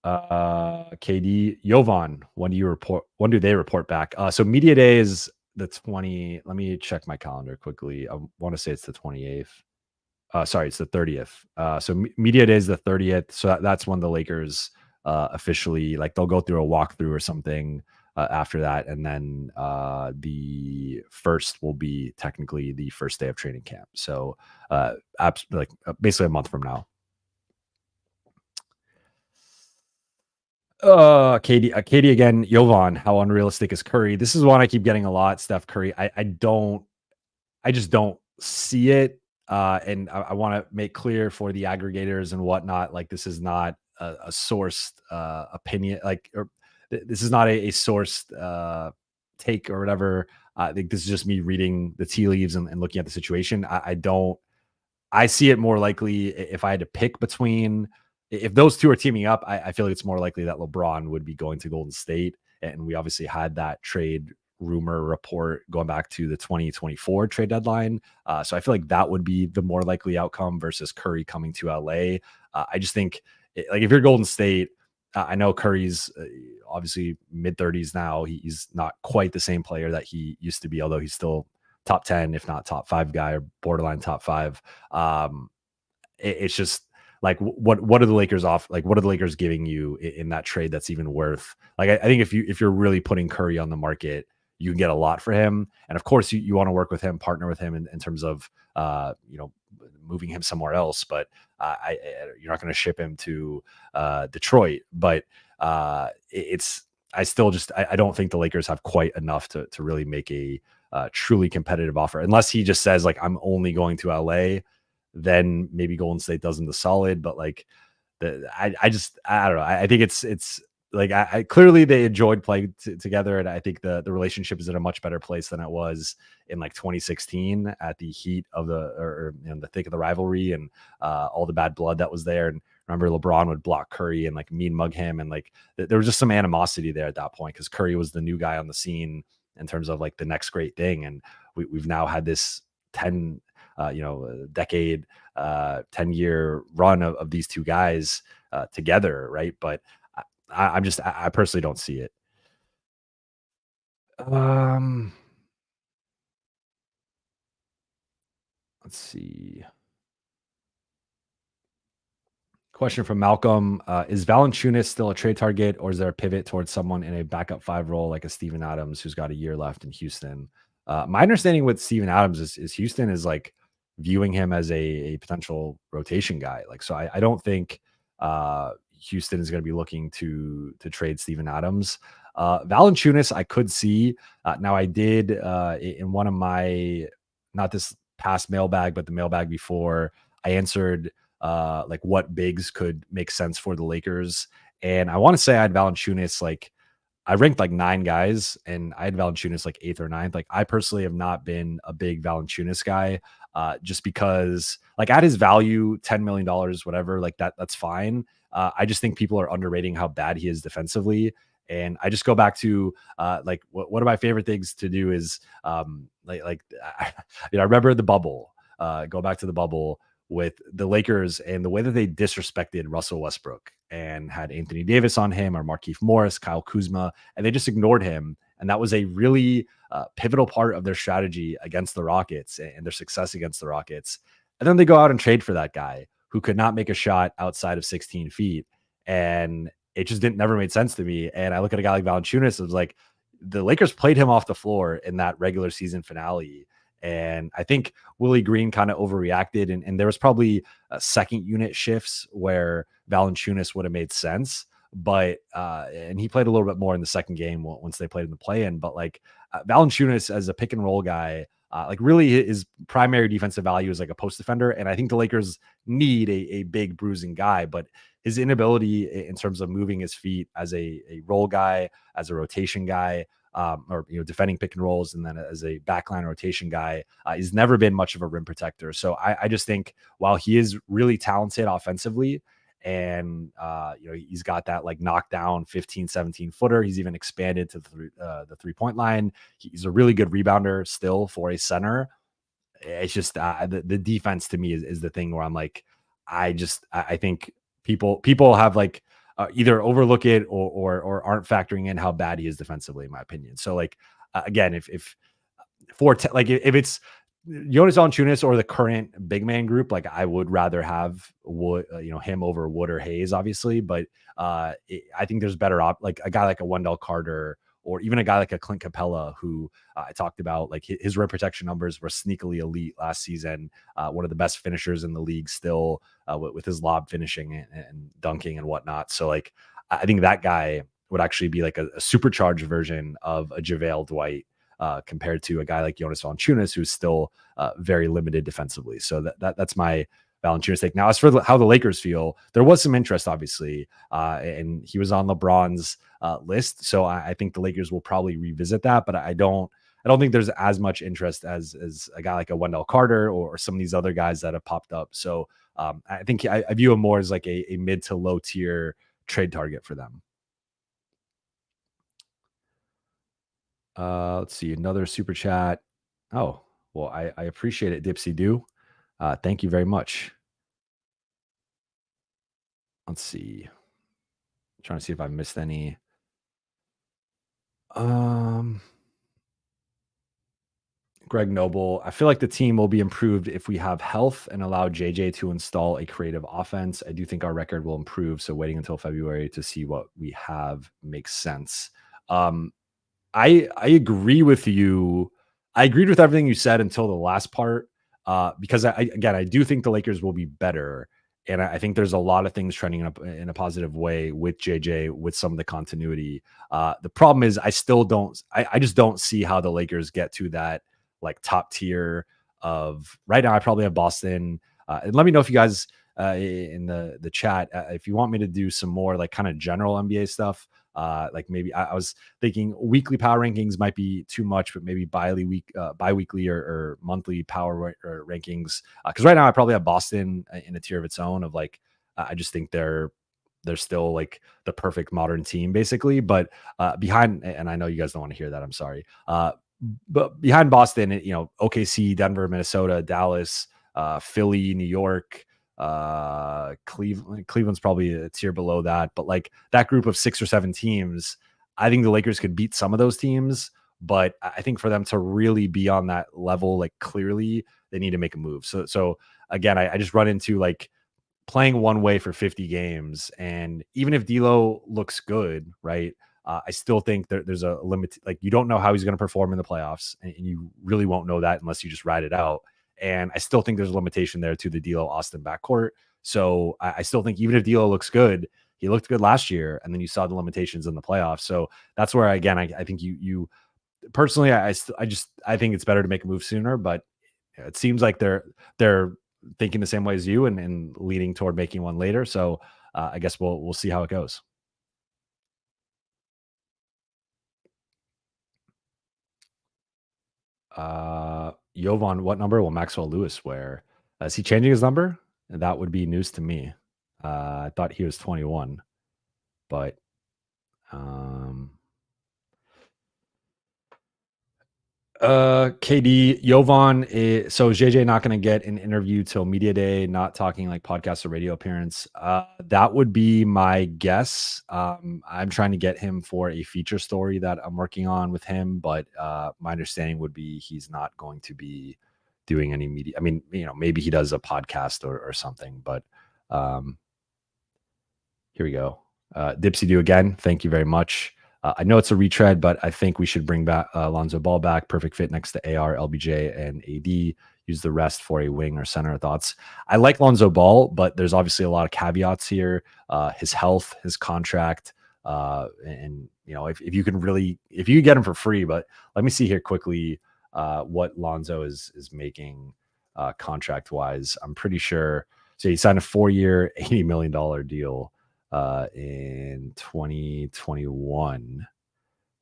KD, Jovan, when do they report back? So media day is the 20. Let me check my calendar quickly. I want to say it's the 28th. Sorry, it's the 30th. So media day is the 30th. So that's when the Lakers officially, like, they'll go through a walkthrough or something after that, and then the first will be technically the first day of training camp. So basically a month from now. Katie again. Jovan, how unrealistic is Curry? This is one I keep getting a lot. Steph Curry. I just don't see it. And I want to make clear for the aggregators and whatnot, like this is not a sourced opinion, this is not a sourced take or whatever. I think this is just me reading the tea leaves and looking at the situation. I see it more likely if I had to pick between, if those two are teaming up, I feel like it's more likely that LeBron would be going to Golden State. And we obviously had that trade rumor report going back to the 2024 trade deadline. So I feel like that would be the more likely outcome versus Curry coming to LA. I just think like if you're Golden State, I know Curry's obviously mid-30s now. He's not quite the same player that he used to be, although he's still top 10, if not top 5 guy, or borderline top 5. It's just like, what are the Lakers off? Like, what are the Lakers giving you in that trade that's even worth? Like, I think if you're really putting Curry on the market, you can get a lot for him. And of course you want to work with him, partner with him in terms of, moving him somewhere else, but you're not going to ship him to Detroit. But I don't think the Lakers have quite enough to really make a truly competitive offer. Unless he just says like I'm only going to LA, then maybe Golden State does him the solid. But like I don't know. I think it's like I clearly they enjoyed playing together, and I think the relationship is in a much better place than it was in like 2016 at the heat of or the thick of the rivalry and all the bad blood that was there. And remember, LeBron would block Curry and like mean mug him, and like there was just some animosity there at that point because Curry was the new guy on the scene in terms of like the next great thing, and we've now had this 10 decade 10-year run of these two guys together, right? But I personally don't see it. Um, let's see. Question from Malcolm: Is Valanciunas still a trade target, or is there a pivot towards someone in a backup five role like a Steven Adams who's got a year left in Houston? My understanding with Steven Adams is Houston is like viewing him as a potential rotation guy. Like, so I don't think Houston is going to be looking to trade Steven Adams. Valanciunas, I could see. Now, I did in one of my, not this past mailbag, but the mailbag before, I answered like what bigs could make sense for the Lakers. And I want to say I had Valanciunas, like I ranked like 9 guys and I had Valanciunas like 8th or 9th. Like I personally have not been a big Valanciunas guy just because like at his value, $10 million, whatever, like that's fine. I just think people are underrating how bad he is defensively. And I just go back to like one of my favorite things to do is I remember the bubble, go back to the bubble with the Lakers and the way that they disrespected Russell Westbrook and had Anthony Davis on him or Markieff Morris, Kyle Kuzma, and they just ignored him. And that was a really pivotal part of their strategy against the Rockets and their success against the Rockets. And then they go out and trade for that guy who could not make a shot outside of 16 feet. And it just never made sense to me. And I look at a guy like Valanciunas, it was like the Lakers played him off the floor in that regular season finale. And I think Willie Green kind of overreacted, and there was probably second unit shifts where Valanciunas would have made sense, but and he played a little bit more in the second game once they played in the play-in. But like Valanciunas as a pick and roll guy, like really his primary defensive value is like a post defender, and I think the Lakers need a big bruising guy, but his inability in terms of moving his feet as a role guy, as a rotation guy, or defending pick and rolls, and then as a backline rotation guy, he's never been much of a rim protector. So I just think while he is really talented offensively, and he's got that like knockdown 15, 17 footer. He's even expanded to the 3-point line. He's a really good rebounder still for a center. It's just the defense to me is the thing where I'm like, I think people have like either overlook it or aren't factoring in how bad he is defensively, in my opinion. So like again, if it's Jonas Valanciunas or the current big man group, like I would rather have Wood, him over Wood or Hayes, obviously. But I think there's better like a guy like a Wendell Carter or even a guy like a Clint Capella, who I talked about, like his rim protection numbers were sneakily elite last season. One of the best finishers in the league still with his lob finishing and dunking and whatnot. So like, I think that guy would actually be like a supercharged version of a JaVale Dwight compared to a guy like Jonas Valanciunas, who's still very limited defensively. So that's my Valanciunas take. Now, as for how the Lakers feel, there was some interest, obviously, and he was on LeBron's list. So I think the Lakers will probably revisit that, but I don't think there's as much interest as a guy like a Wendell Carter or some of these other guys that have popped up. So I think I view him more as like a mid to low tier trade target for them. Let's see, another super chat. Oh, well, I appreciate it, Dipsy Doo. Thank you very much. Let's see. I'm trying to see if I missed any. Greg Noble, I feel like the team will be improved if we have health and allow JJ to install a creative offense. I do think our record will improve. So waiting until February to see what we have makes sense. I agree with you. I agreed with everything you said until the last part, because I do think the Lakers will be better. And I think there's a lot of things trending in a positive way with JJ, with some of the continuity. The problem is I just don't see how the Lakers get to that like top tier of right now. I probably have Boston. And let me know if you guys in the chat, if you want me to do some more like kind of general NBA stuff. Like maybe I was thinking weekly power rankings might be too much, but maybe bi-weekly or monthly power rankings. Because right now I probably have Boston in a tier of its own. Of like, I just think they're still like the perfect modern team, basically. But behind, and I know you guys don't want to hear that. I'm sorry. But behind Boston, OKC, Denver, Minnesota, Dallas, Philly, New York. Cleveland's probably a tier below that, but like that group of 6 or 7 teams, I think the Lakers could beat some of those teams, but I think for them to really be on that level, like clearly they need to make a move. So again, I just run into like playing one way for 50 games, and even if D'Lo looks good, right? I still think there's a limit. Like you don't know how he's going to perform in the playoffs, and you really won't know that unless you just ride it out. And I still think there's a limitation there to the D'Lo Austin backcourt. So I still think even if D'Lo looks good, he looked good last year, and then you saw the limitations in the playoffs. So that's where again I think you personally I think it's better to make a move sooner, but it seems like they're thinking the same way as you and leaning toward making one later. So I guess we'll see how it goes. Jovan, what number will Maxwell Lewis wear? Is he changing his number? That would be news to me. I thought he was 21, but um, KD, Jovan so is JJ not going to get an interview till media day, not talking like podcast or radio appearance? That would be my guess. I'm trying to get him for a feature story that I'm working on with him, but my understanding would be he's not going to be doing any media. I mean, maybe he does a podcast or something, but here we go. Dipsy do again. Thank you very much. I know it's a retread, but I think we should bring back Lonzo Ball back. Perfect fit next to AR, LBJ, and AD. Use the rest for a wing or center. Thoughts? I like Lonzo Ball, but there's obviously a lot of caveats here. His health, his contract, and if you get him for free. But let me see here quickly what Lonzo is making contract wise. I'm pretty sure. So he signed a 4-year, $80 million deal in 2021.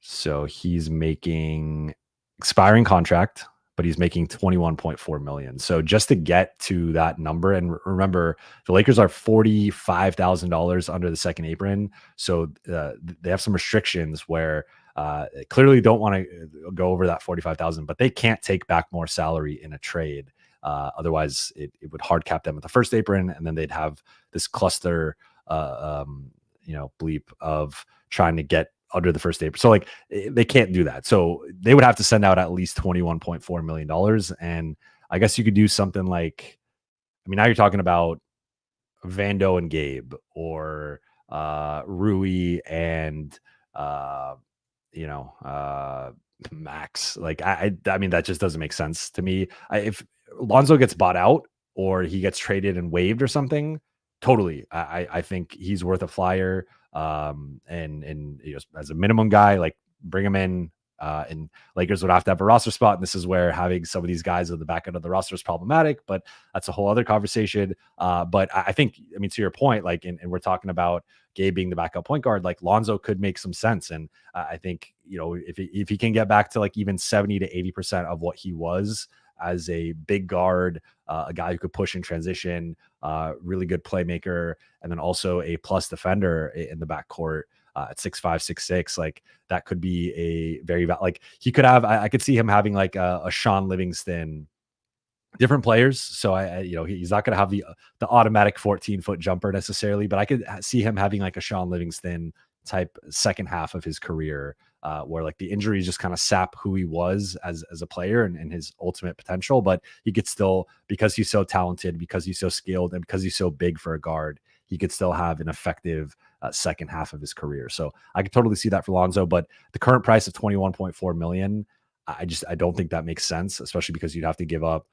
So he's making expiring contract, but he's making 21.4 million. So just to get to that number, and remember, the Lakers are $45,000 under the second apron. So they have some restrictions where clearly don't want to go over that 45,000, but they can't take back more salary in a trade. Otherwise, it would hard cap them at the first apron, and then they'd have this cluster bleep of trying to get under the first apron. So like they can't do that. So they would have to send out at least $21.4 million. And I guess you could do something like, now you're talking about Vando and Gabe, or Rui and Max. Like I mean, that just doesn't make sense to me. If Lonzo gets bought out or he gets traded and waived or something, totally. I think he's worth a flyer. And as a minimum guy, like bring him in. And Lakers would have to have a roster spot. And this is where having some of these guys at the back end of the roster is problematic, but that's a whole other conversation. But I think, to your point, like, and we're talking about Gabe being the backup point guard, like Lonzo could make some sense. And I think, if he can get back to like even 70 to 80% of what he was as a big guard, a guy who could push in transition, really good playmaker, and then also a plus defender in the backcourt at 6'5", 6'6", like that could be a very like he could have. I could see him having like a Sean Livingston, different players. So he's not going to have the automatic 14-foot jumper necessarily, but I could see him having like a Sean Livingston type second half of his career, where like the injuries just kind of sap who he was as a player and his ultimate potential, but he could still, because he's so talented, because he's so skilled, and because he's so big for a guard, he could still have an effective second half of his career. So I could totally see that for Lonzo, but the current price of 21.4 million, I don't think that makes sense, especially because you'd have to give up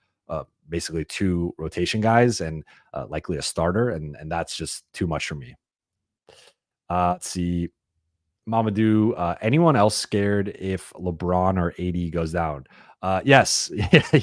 basically 2 rotation guys and likely a starter, and that's just too much for me. Let's see. Mamadou, anyone else scared if LeBron or AD goes down? Yes,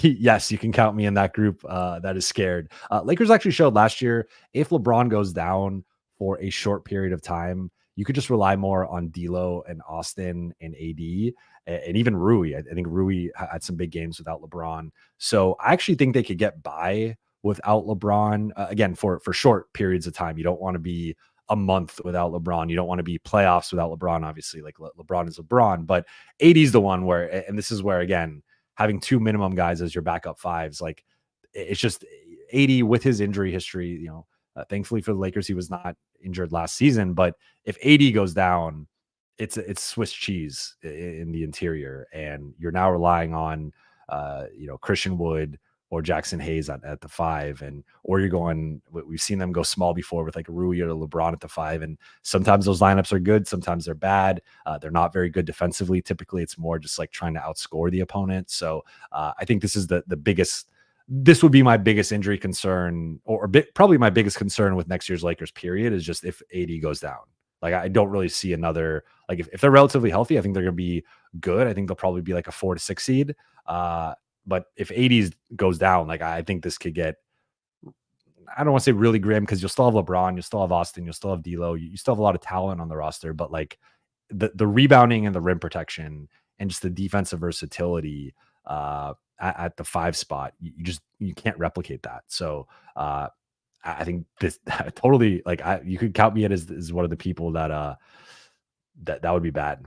yes, you can count me in that group that is scared. Lakers actually showed last year if LeBron goes down for a short period of time, you could just rely more on D'Lo and Austin and AD and even Rui. I think Rui had some big games without LeBron, so I actually think they could get by without LeBron again for short periods of time. You don't want to be a month without LeBron. You don't want to be playoffs without LeBron. Obviously, like LeBron is LeBron, but AD is the one where, and this is where again, having 2 minimum guys as your backup fives, like it's just AD with his injury history. Thankfully for the Lakers, he was not injured last season. But if AD goes down, it's Swiss cheese in the interior, and you're now relying on Christian Wood or Jackson Hayes at the 5, and or you're going. We've seen them go small before with like Rui or LeBron at the 5, and sometimes those lineups are good, sometimes they're bad. They're not very good defensively. Typically, it's more just like trying to outscore the opponent. So I think this is the biggest. This would be my biggest injury concern, or probably my biggest concern with next year's Lakers. Period is just if AD goes down. Like I don't really see another. Like if they're relatively healthy, I think they're going to be good. I think they'll probably be like a 4 to 6 seed. But if 80s goes down, like I think this could get, I don't want to say really grim because you'll still have LeBron, you'll still have Austin, you'll still have D'Lo, you still have a lot of talent on the roster, but like the rebounding and the rim protection and just the defensive versatility at the 5 spot, you can't replicate that. So I think this totally like you could count me in as one of the people that that would be bad.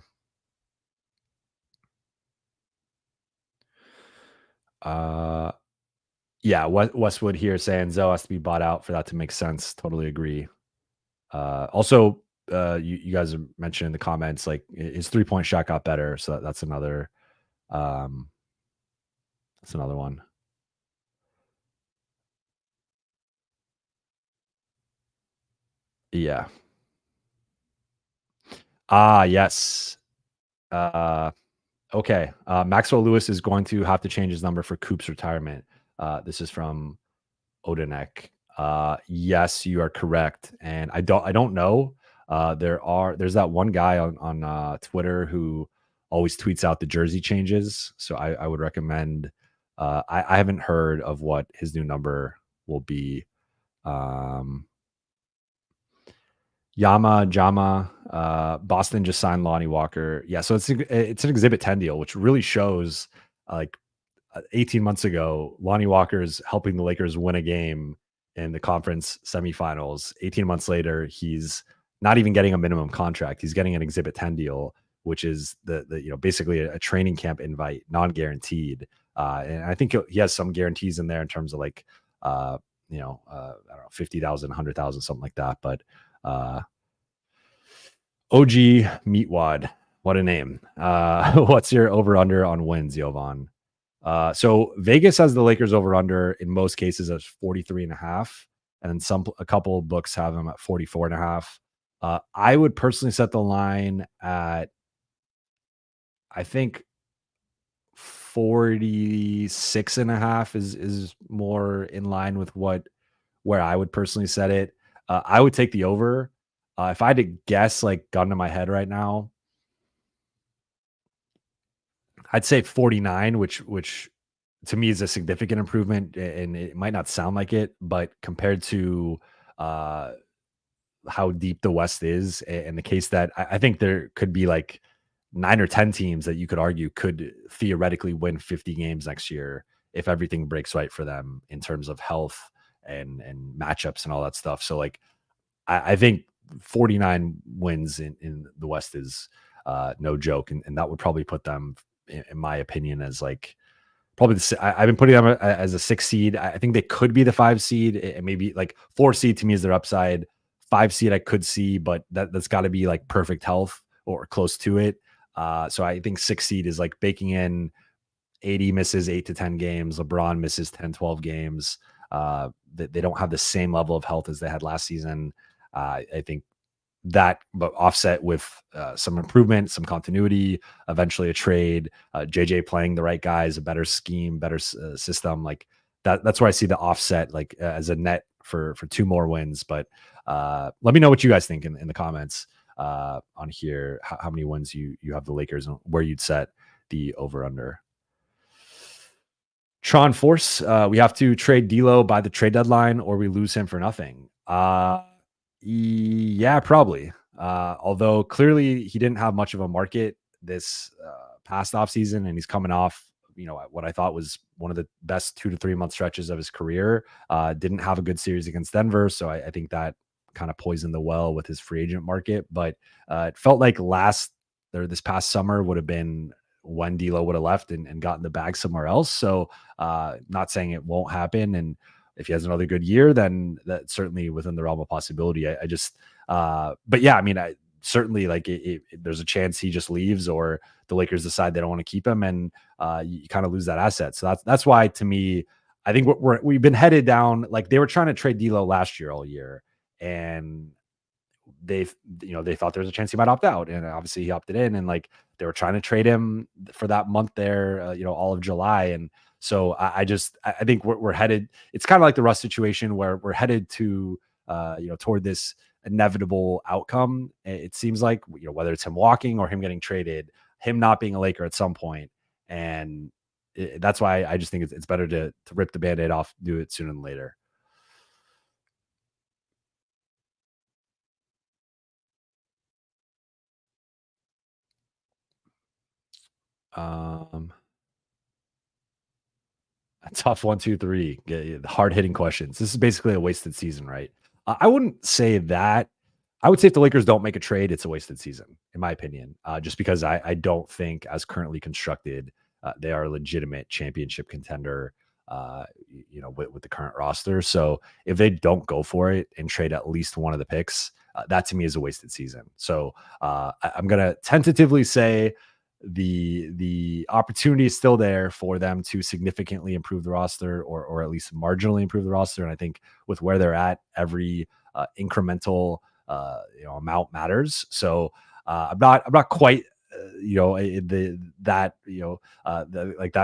Yeah, Westwood here saying Zoe has to be bought out for that to make sense. Totally agree. Also, you guys are mentioning in the comments like his 3-point shot got better, so that's another um, that's another one. Yeah. Yes. Okay. Maxwell Lewis is going to have to change his number for Coop's retirement. This is from Odenek. Yes, you are correct. And I don't know. There's that one guy on Twitter who always tweets out the jersey changes. So I would recommend. I haven't heard of what his new number will be. Jama, Boston just signed Lonnie Walker. Yeah, so it's an Exhibit 10 deal, which really shows like 18 months ago, Lonnie Walker is helping the Lakers win a game in the conference semifinals. 18 months later, he's not even getting a minimum contract. He's getting an Exhibit 10 deal, which is the basically a training camp invite, non-guaranteed. And I think he has some guarantees in there in terms of like, I don't know, 50,000, 100,000, something like that. But OG Meatwad, what a name. What's your over under on wins, Jovan? So Vegas has the Lakers over under in most cases at 43.5, and then a couple of books have them at 44.5. I would personally set the line at, I think 46.5 is more in line with where I would personally set it. I would take the over. If I had to guess, like gun to my head right now, I'd say 49, which to me is a significant improvement, and it might not sound like it, but compared to how deep the West is, and the case that I think there could be like 9 or 10 teams that you could argue could theoretically win 50 games next year if everything breaks right for them in terms of health and matchups and all that stuff. So like I think 49 wins in the West is no joke, and that would probably put them, in my opinion, as like probably I've been putting them as a 6 seed. I think they could be the 5 seed, and maybe like 4 seed to me is their upside. 5 seed I could see, but that's got to be like perfect health or close to it. So I think 6 seed is like baking in 80 misses 8 to 10 games. LeBron misses 10, 12 games. They don't have the same level of health as they had last season. I think that, but offset with some improvement, some continuity, eventually a trade, JJ playing the right guys, a better scheme, better system. Like that's where I see the offset, like as a net for 2 more wins. But let me know what you guys think in the comments on here, how many wins you have the Lakers and where you'd set the over under. Tron Force, we have to trade D'Lo by the trade deadline, or we lose him for nothing. Yeah, probably. Although clearly he didn't have much of a market this past offseason, and he's coming off, what I thought was one of the best 2 to 3 month stretches of his career. Didn't have a good series against Denver, so I think that kind of poisoned the well with his free agent market. But it felt like this past summer would have been when D'Lo would have left and gotten the bag somewhere else. So not saying it won't happen. And if he has another good year, then that's certainly within the realm of possibility. But yeah, I mean, certainly like there's a chance he just leaves or the Lakers decide they don't want to keep him, and you kind of lose that asset. So that's why, to me, I think we've been headed down. Like, they were trying to trade D'Lo last year all year, and they thought there was a chance he might opt out, and obviously he opted in, and like they were trying to trade him for that month there, all of July. And so I think we're headed. It's kind of like the Russ situation where we're headed to toward this inevitable outcome. It seems like, whether it's him walking or him getting traded, him not being a Laker at some point. And that's why I just think it's better to rip the Band-Aid off, do it sooner than later. A tough 1, 2, 3. Hard hitting questions. This is basically a wasted season, right? I wouldn't say that. I would say if the Lakers don't make a trade, it's a wasted season, in my opinion. Just because I don't think, as currently constructed, they are a legitimate championship contender. With the current roster. So if they don't go for it and trade at least one of the picks, that to me is a wasted season. So I'm gonna tentatively say the opportunity is still there for them to significantly improve the roster, or at least marginally improve the roster. And I think with where they're at, every incremental amount matters. So I'm not quite that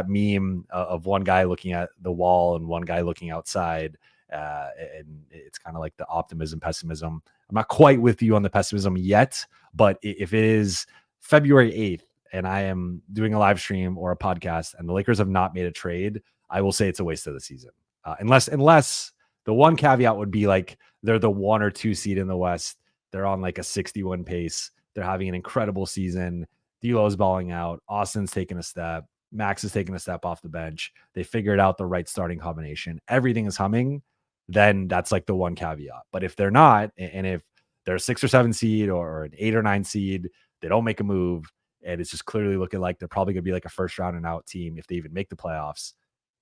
meme of one guy looking at the wall and one guy looking outside, and it's kind of like the optimism pessimism. I'm not quite with you on the pessimism yet, but if it is February 8th and I am doing a live stream or a podcast and the Lakers have not made a trade, I will say it's a waste of the season. Unless the one caveat would be like they're the 1 or 2 seed in the West. They're on like a 60-win pace. They're having an incredible season. D'Lo's balling out. Austin's taking a step. Max is taking a step off the bench. They figured out the right starting combination. Everything is humming. Then that's like the one caveat. But if they're not, and if they're a 6 or 7 seed or an 8 or 9 seed, they don't make a move, and it's just clearly looking like they're probably going to be like a first round and out team if they even make the playoffs.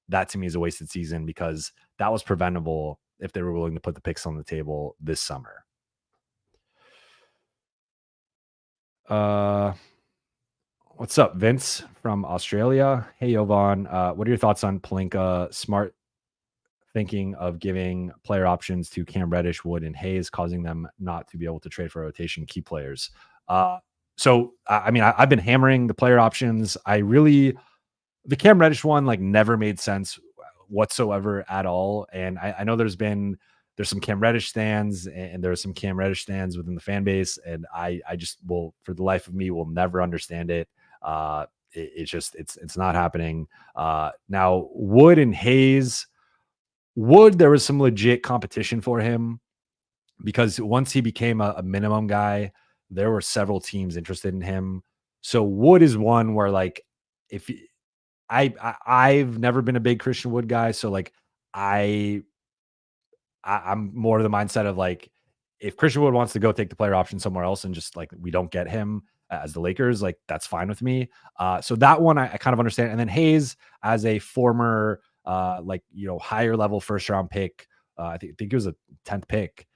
That to me is a wasted season, because that was preventable if they were willing to put the picks on the table this summer. What's up, Vince from Australia? Hey, Jovan. What are your thoughts on Pelinka? Smart thinking of giving player options to Cam Reddish, Wood, and Hayes, causing them not to be able to trade for rotation key players. So I mean, I've been hammering the player options. The Cam Reddish one like never made sense whatsoever at all. And I know there's some Cam Reddish stands, and there's some Cam Reddish stands within the fan base. And I just will, for the life of me, will never understand it. It's not happening. Now Wood and Hayes, there was some legit competition for him, because once he became a minimum guy, there were several teams interested in him. So Wood is one where, like, if I've never been a big Christian Wood guy, so like I'm more of the mindset of like, if Christian Wood wants to go take the player option somewhere else and just like we don't get him as the Lakers, like that's fine with me. So that one I kind of understand. And then Hayes, as a former higher level first round pick, I think it was a 10th pick,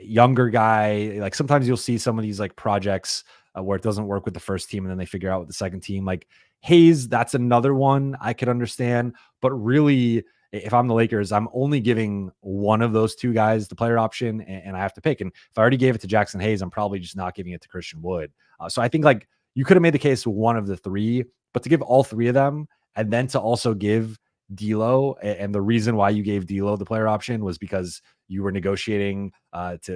younger guy. Like sometimes you'll see some of these like projects where it doesn't work with the first team and then they figure out with the second team. Like Hayes, that's another one I could understand. But really, if I'm the Lakers, I'm only giving one of those two guys the player option, and I have to pick. And if I already gave it to Jackson Hayes, I'm probably just not giving it to Christian Wood. So I think like you could have made the case one of the three, but to give all three of them, and then to also give D'Lo, and the reason why you gave D'Lo the player option was because you were negotiating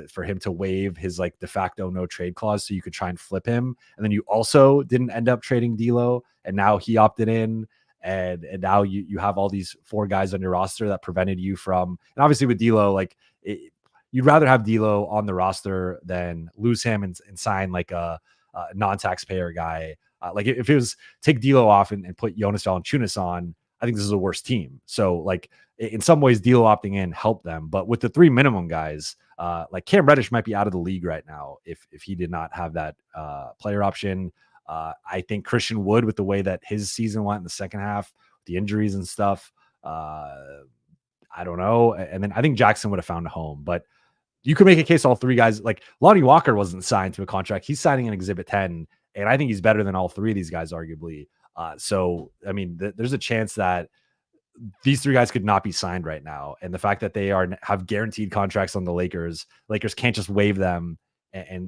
for him to waive his like de facto no trade clause, so you could try and flip him. And then you also didn't end up trading D'Lo, and now he opted in, and now you have all these 4 guys on your roster that prevented you from. And obviously with D'Lo, like you'd rather have D'Lo on the roster than lose him and sign like a non-taxpayer guy. Like if it was take D'Lo off and put Jonas Valanciunas on, I think this is a worse team. So like in some ways, D'Lo opting in helped them, but with the 3 minimum guys, like Cam Reddish might be out of the league right now if he did not have that player option. I think Christian Wood, with the way that his season went in the second half, the injuries and stuff, I don't know. And then I think Jackson would have found a home, but you could make a case all 3 guys, like Lonnie Walker wasn't signed to a contract. He's signing an Exhibit 10, and I think he's better than all 3 of these guys, arguably. So, I mean, there's a chance that these 3 guys could not be signed right now. And the fact that they have guaranteed contracts on the Lakers can't just waive them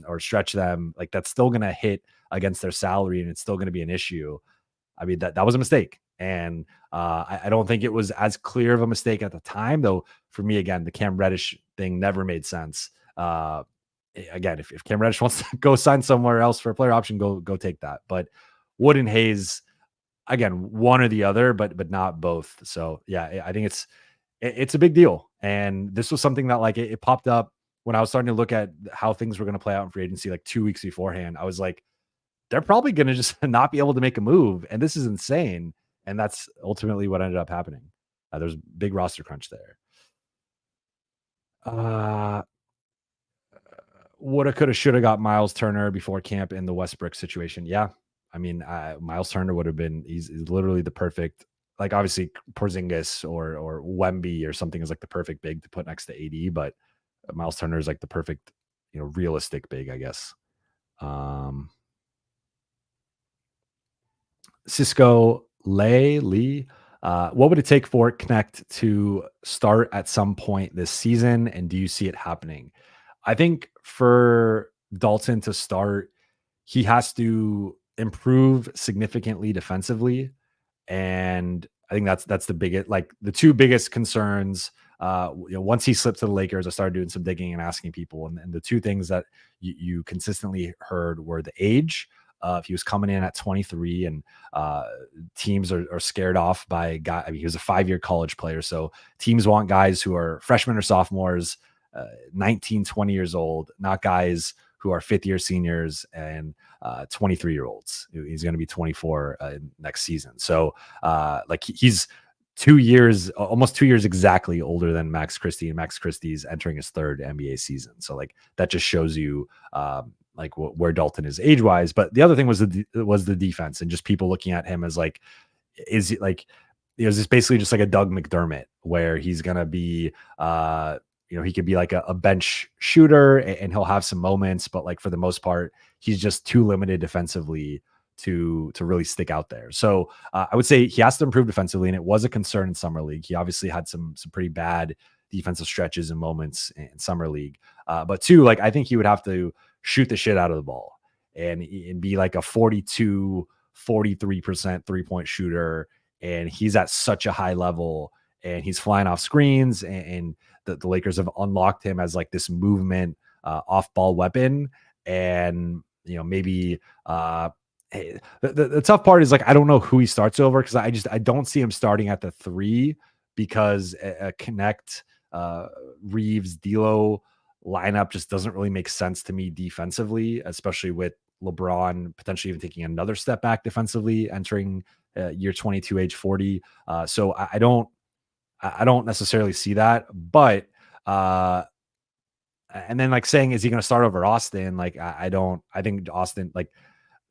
or stretch them. Like that's still going to hit against their salary, and it's still going to be an issue. I mean, that was a mistake. And I don't think it was as clear of a mistake at the time, though. For me, again, the Cam Reddish thing never made sense. Again, if Cam Reddish wants to go sign somewhere else for a player option, go take that. But Wood and Hayes, again, one or the other, but not both. So yeah, I think it's a big deal. And this was something that like it popped up when I was starting to look at how things were going to play out in free agency, like 2 weeks beforehand. I was like, they're probably going to just not be able to make a move. And this is insane. And that's ultimately what ended up happening. There's big roster crunch there. Woulda, coulda, shoulda got Myles Turner before camp in the Westbrook situation. Yeah. I mean, Myles Turner would have been, he's literally the perfect, like obviously Porzingis or Wemby or something is like the perfect big to put next to AD, but Myles Turner is like the perfect, realistic big, I guess. Cisco Lee, what would it take for Knecht to start at some point this season? And do you see it happening? I think for Dalton to start, he has to improve significantly defensively. And I think that's the biggest, like the 2 biggest concerns. Once he slipped to the Lakers, I started doing some digging and asking people. And the 2 things that you consistently heard were the age. If he was coming in at 23 and teams are scared off by a guy. I mean, he was a 5-year college player. So teams want guys who are freshmen or sophomores, 19, 20 years old, not guys who are 5th-year seniors and 23-year-olds. He's going to be 24 next season. So like he's 2 years, almost 2 years exactly older than Max Christie, and Max Christie's entering his 3rd NBA season. So like that just shows you like where Dalton is age wise. But the other thing was the defense, and just people looking at him as like, is it like, is this basically just like a Doug McDermott where he's going to be, he could be like a bench shooter and he'll have some moments, but like for the most part, he's just too limited defensively to really stick out there. So I would say he has to improve defensively, and it was a concern in summer league. He obviously had some pretty bad defensive stretches and moments in summer league. But 2, like I think he would have to shoot the shit out of the ball and be like a 42, 43% 3-point shooter. And he's at such a high level, and he's flying off screens, and the Lakers have unlocked him as like this movement off ball weapon. And, maybe the tough part is like, I don't know who he starts over, because I don't see him starting at the 3, because a Knecht, Reeves, D'Lo lineup just doesn't really make sense to me defensively, especially with LeBron potentially even taking another step back defensively entering year 22, age 40. So I don't necessarily see that, but and then like saying, is he going to start over Austin? Like, I think Austin, like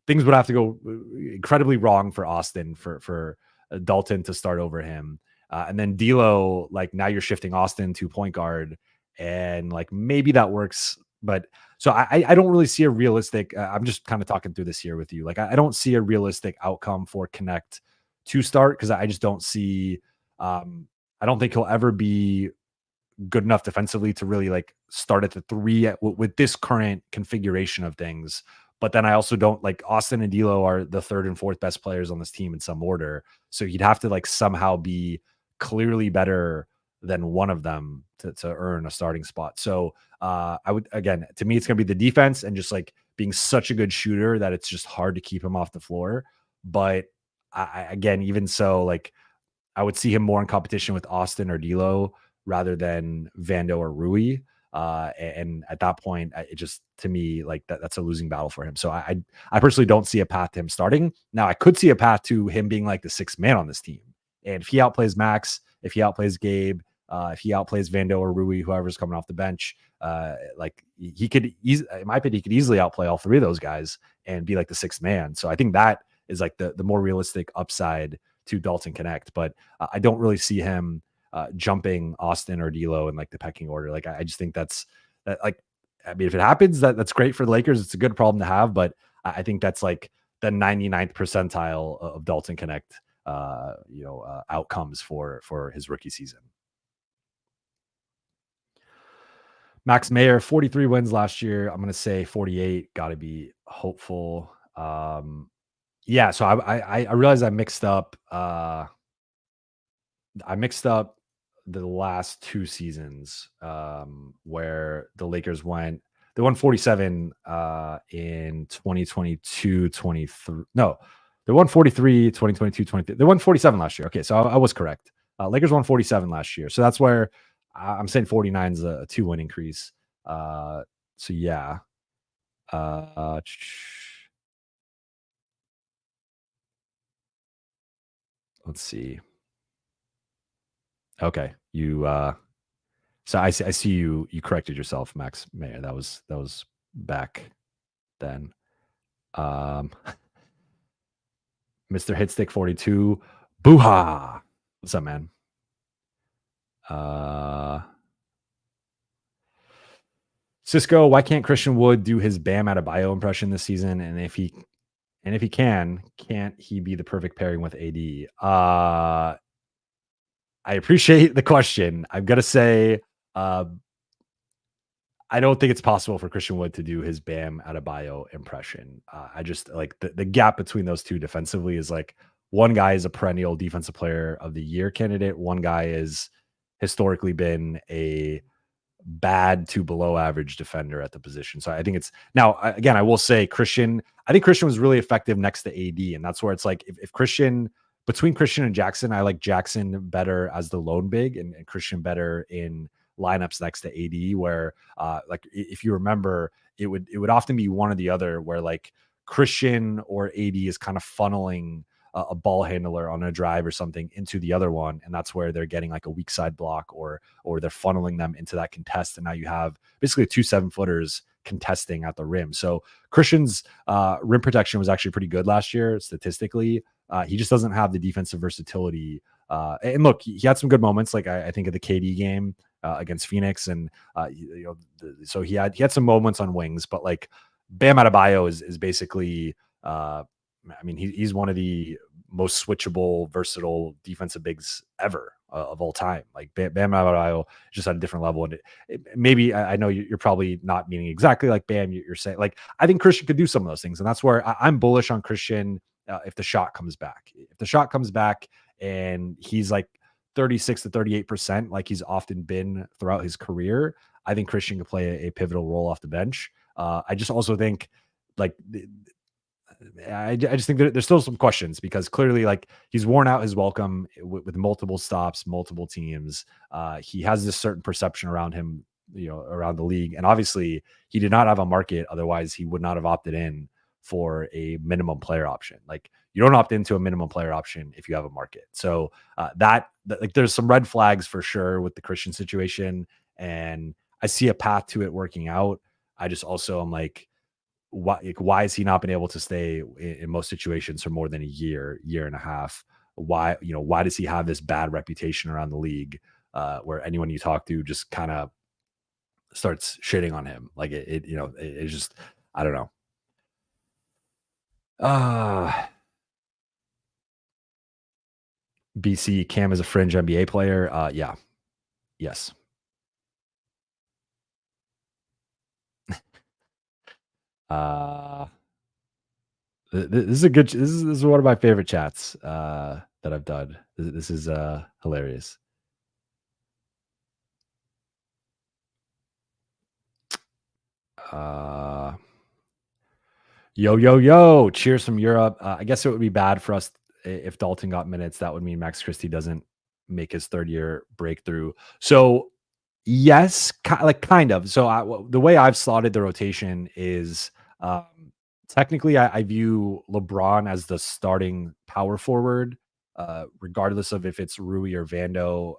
things would have to go incredibly wrong for Austin for Dalton to start over him. And then D'Lo, like now you're shifting Austin to point guard, and like maybe that works, but so I don't really see a realistic. I'm just kind of talking through this here with you. Like I don't see a realistic outcome for Knecht to start, because I just don't see. I don't think he'll ever be good enough defensively to really like start at the 3 with this current configuration of things. But then I also don't like Austin and D'Lo are the 3rd and 4th best players on this team in some order. So you'd have to like somehow be clearly better than one of them to earn a starting spot. So I would, again, to me, it's going to be the defense and just like being such a good shooter that it's just hard to keep him off the floor. But again, even so, like I would see him more in competition with Austin or D'Lo rather than Vando or Rui. And at that point, it just to me like that's a losing battle for him. So I personally don't see a path to him starting. Now I could see a path to him being like the sixth man on this team. And if he outplays Max, if he outplays Gabe, if he outplays Vando or Rui, whoever's coming off the bench, like he could, in my opinion, he could easily outplay all three of those guys and be like the sixth man. So I think that is like the more realistic upside to Dalton Knecht. But I don't really see him jumping Austin or D'Lo in like the pecking order. Like I just think that's that. Like I mean, if it happens, that's great for the Lakers. It's a good problem to have, but I think that's like the 99th percentile of Dalton Knecht, outcomes for his rookie season. Max Mayer, 43 wins last year. I'm going to say 48. Got to be hopeful. Yeah. So I realized I mixed up. I mixed up the last two seasons where the Lakers they won 47 in 2022, 23. No, they won 43, 2022, 23. They won 47 last year. Okay, so I was correct. Lakers won 47 last year. So that's where I'm saying 49 is a 2-win increase. So yeah. Let's see. Okay. So I see you corrected yourself, Max Mayer. That was back then. Mr. Hitstick 42. Buha. What's up, man? Cisco, why can't Christian Wood do his Bam Adebayo impression this season? And if he can, can't he be the perfect pairing with AD? I appreciate the question. I've got to say, I don't think it's possible for Christian Wood to do his Bam Adebayo impression. I just like the gap between those two defensively is like one guy is a perennial defensive player of the year candidate. One guy is historically been a bad to below average defender at the position. So I think it's now, again, I will say I think Christian was really effective next to AD. And that's where it's like, if Christian, between Christian and Jackson, I like Jackson better as the lone big and Christian better in lineups next to AD, where like if you remember, it would often be one or the other, where like Christian or AD is kind of funneling a ball handler on a drive or something into the other one, and that's where they're getting like a weak side block or they're funneling them into that contest, and now you have basically 2 7-footers contesting at the rim. So Christian's rim protection was actually pretty good last year statistically. He just doesn't have the defensive versatility. And look, he had some good moments, like I think of the KD game against Phoenix, and so he had some moments on wings, but like Bam Adebayo is basically I mean, he's one of the most switchable, versatile defensive bigs ever of all time. Like Bam Adebayo just at a different level. And maybe I know you're probably not meaning exactly like Bam. You're saying like I think Christian could do some of those things, and that's where I'm bullish on Christian if the shot comes back. If the shot comes back and he's like 36 to 38%, like he's often been throughout his career, I think Christian could play a pivotal role off the bench. I just also think like I just think that there's still some questions because clearly, like he's worn out his welcome with multiple stops, multiple teams. He has this certain perception around him, around the league, and obviously he did not have a market. Otherwise, he would not have opted in for a minimum player option. Like you don't opt into a minimum player option if you have a market. So that like there's some red flags for sure with the Christian situation, and I see a path to it working out. I just also am like, why has he not been able to stay in most situations for more than a year and a half? Why does he have this bad reputation around the league where anyone you talk to just kind of starts shitting on him? Like it's just, I don't know. BC Cam is a fringe NBA player. Yeah. Yes. This is one of my favorite chats. that I've done. This is hilarious. Uh, yo. Cheers from Europe. I guess it would be bad for us if Dalton got minutes. That would mean Max Christie doesn't make his third year breakthrough. So yes, kind of. So the way I've slotted the rotation is um, technically I view LeBron as the starting power forward, regardless of if it's Rui or Vando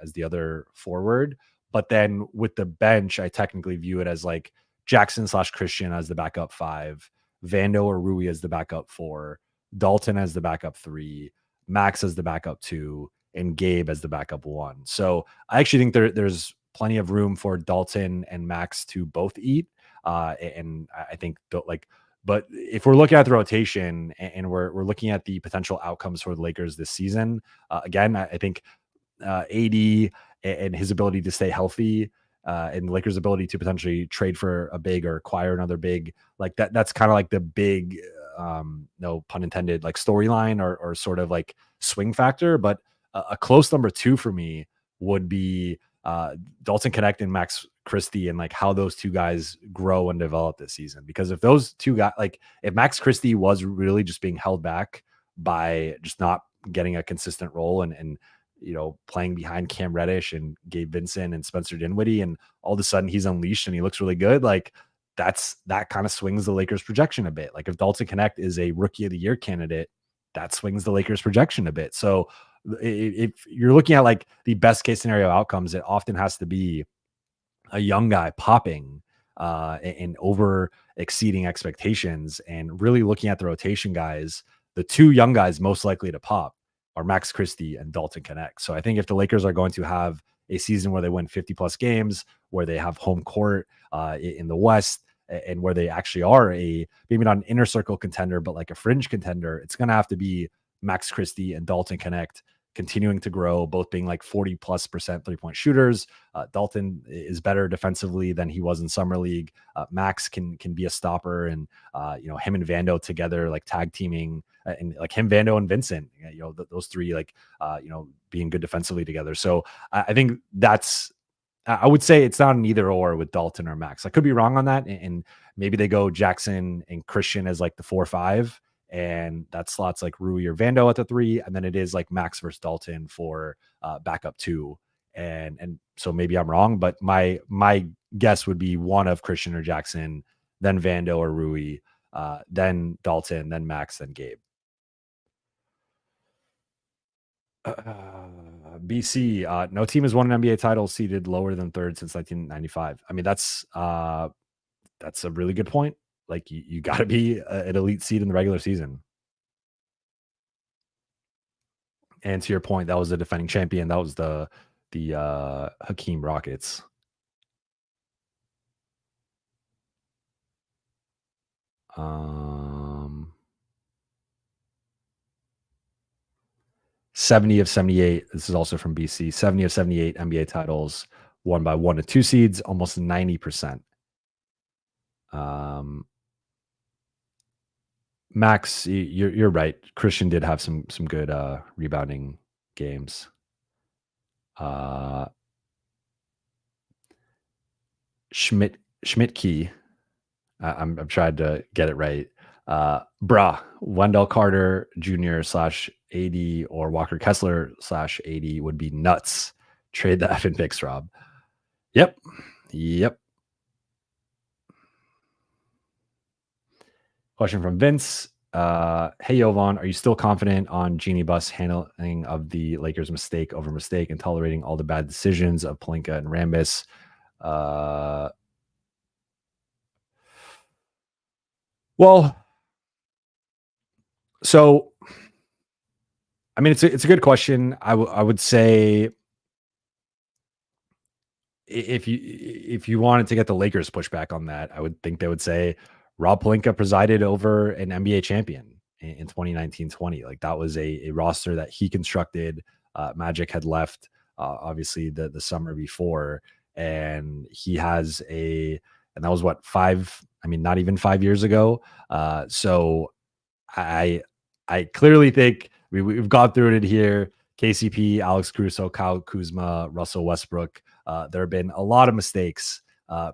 as the other forward. But then with the bench, I technically view it as like Jackson slash Christian as the backup five, Vando or Rui as the backup four, Dalton as the backup three, Max as the backup two, and Gabe as the backup one. So I actually think there's plenty of room for Dalton and Max to both eat. And I think but if we're looking at the rotation and we're looking at the potential outcomes for the Lakers this season, again, I think AD and his ability to stay healthy, and the Lakers' ability to potentially trade for a big or acquire another big, like that's kind of like the big, no pun intended, like storyline or sort of like swing factor. But a close number two for me would be Dalton Knecht and Max Christie, and like how those two guys grow and develop this season. Because if those two guys, like if Max Christie was really just being held back by just not getting a consistent role and playing behind Cam Reddish and Gabe Vincent and Spencer Dinwiddie, and all of a sudden he's unleashed and he looks really good, like that kind of swings the Lakers projection a bit. Like if Dalton Knecht is a rookie of the year candidate, that swings the Lakers projection a bit. So if you're looking at like the best case scenario outcomes, it often has to be a young guy popping and over exceeding expectations. And really looking at the rotation guys, the two young guys most likely to pop are Max Christie and Dalton Knecht. So I think if the Lakers are going to have a season where they win 50 plus games, where they have home court in the West, and where they actually are maybe not an inner circle contender, but like a fringe contender, it's going to have to be Max Christie and Dalton Knecht continuing to grow, both being like 40+% 3-point shooters. Dalton is better defensively than he was in summer league. Max can be a stopper, and him and Vando together, like tag teaming, and like him, Vando, and Vincent, those three, like being good defensively together. So I think I would say it's not an either or with Dalton or Max. I could be wrong on that, and maybe they go Jackson and Christian as like the 4-5. And that slots like Rui or Vando at the 3, and then it is like Max versus Dalton for backup 2. And so maybe I'm wrong, but my guess would be one of Christian or Jackson, then Vando or Rui, then Dalton, then Max, then Gabe. BC, no team has won an NBA title seeded lower than third since 1995. I mean, that's a really good point. Like you got to be an elite seed in the regular season. And to your point, that was the defending champion. That was the Hakeem Rockets. Um, 70 of 78. This is also from BC. 70 of 78 NBA titles won by 1 to 2 seeds, almost 90%. Max, you're right. Christian did have some good rebounding games. Schmidt-Key. I'm trying to get it right. Wendell Carter Jr. / AD or Walker Kessler / AD would be nuts. Trade the effing picks, Rob. Yep. Question from Vince. Hey, Jovan, are you still confident on Jeannie Buss handling of the Lakers' mistake over mistake and tolerating all the bad decisions of Pelinka and Rambis? Well, so I mean, it's a good question. I would say if you wanted to get the Lakers pushback on that, I would think they would say Rob Pelinka presided over an NBA champion in 2019-20. Like that was a roster that he constructed. Magic had left, obviously the summer before, and he has and that was what, 5? I mean, not even 5 years ago. So I clearly think we've gone through it here. KCP, Alex Caruso, Kyle Kuzma, Russell Westbrook. There have been a lot of mistakes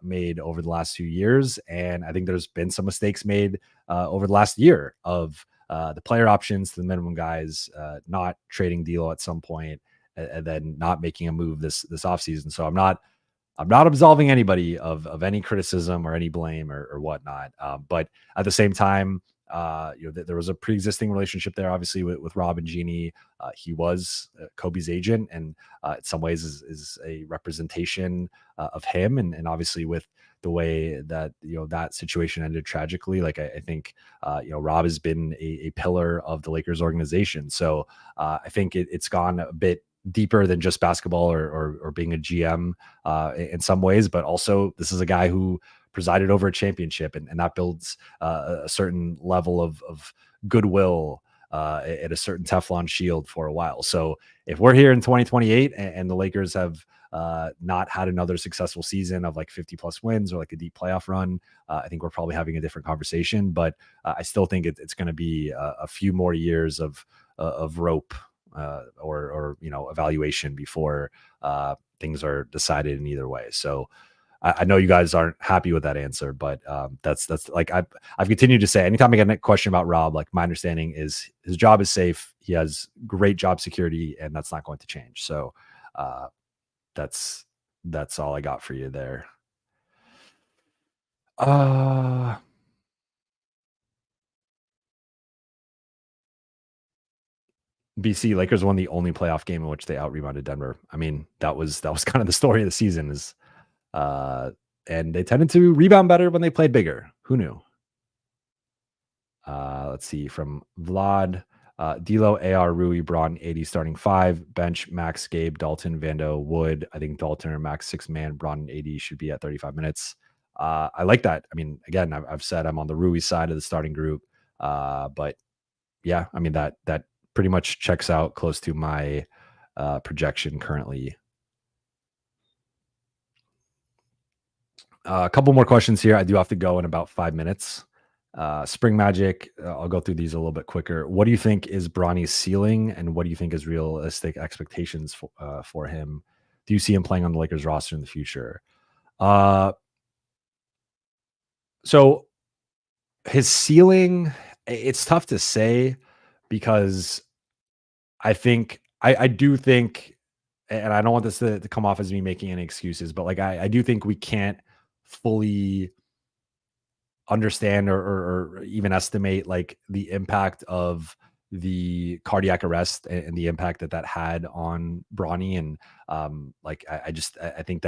made over the last few years, and I think there's been some mistakes made over the last year of the player options to the minimum guys, not trading D'Lo at some point, and then not making a move this offseason. So I'm not absolving anybody of any criticism or any blame or whatnot. But at the same time, there was a pre-existing relationship there, obviously with Rob and Jeannie. He was Kobe's agent, and in some ways is a representation of him. And obviously with the way that that situation ended tragically, like I think Rob has been a pillar of the Lakers organization. So I think it's gone a bit deeper than just basketball or being a GM in some ways, but also this is a guy who presided over a championship, and that builds a certain level of goodwill at a certain Teflon shield for a while. So if we're here in 2028 and the Lakers have not had another successful season of like 50 plus wins or like a deep playoff run, I think we're probably having a different conversation, but I still think it's going to be a few more years of rope or evaluation before things are decided in either way. So I know you guys aren't happy with that answer, but that's like I've continued to say, anytime I get a question about Rob, like my understanding is his job is safe. He has great job security, and that's not going to change. So that's all I got for you there. BC Lakers won the only playoff game in which they out rebounded Denver. I mean, that was kind of the story of the season is, and they tended to rebound better when they played bigger. Who knew? Let's see, from Vlad, D'Lo, AR, Rui, Braun, 80 starting 5, bench, Max, Gabe, Dalton, Vando, Wood. I think Dalton or Max 6-man, Braun, 80 should be at 35 minutes. I like that. I mean, again, I've said I'm on the Rui side of the starting group, but yeah, I mean that pretty much checks out close to my projection currently. A couple more questions here. I do have to go in about 5 minutes. Spring Magic, I'll go through these a little bit quicker. What do you think is Bronny's ceiling, and what do you think is realistic expectations for him? Do you see him playing on the Lakers roster in the future? So his ceiling, it's tough to say because I think I do think, and I don't want this to come off as me making any excuses, but like I do think we can't fully understand or even estimate like the impact of the cardiac arrest and the impact that had on Bronny. And like I think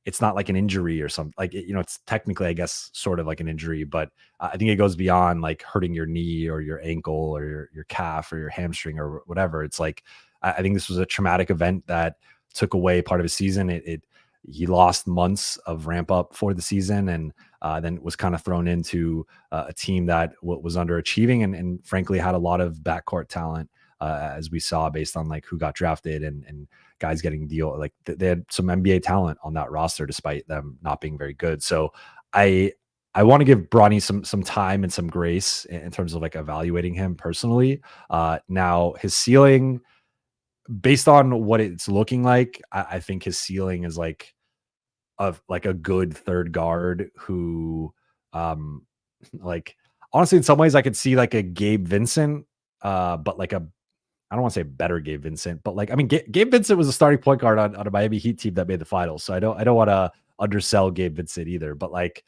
it's not like an injury or something, like it's technically I guess sort of like an injury, but I think it goes beyond like hurting your knee or your ankle or your calf or your hamstring or whatever. It's like I think this was a traumatic event that took away part of his season. He lost months of ramp up for the season, and then was kind of thrown into a team that was underachieving and frankly had a lot of backcourt talent, as we saw based on like who got drafted and guys getting deal. Like they had some NBA talent on that roster despite them not being very good. So I want to give Bronny some time and some grace in terms of like evaluating him personally. Now his ceiling, based on what it's looking like, I think his ceiling is like a good third guard who, like honestly, in some ways I could see like a Gabe Vincent, but like I don't want to say better Gabe Vincent, but like I mean Gabe Vincent was a starting point guard on a Miami Heat team that made the finals, so I don't want to undersell Gabe Vincent either. But like,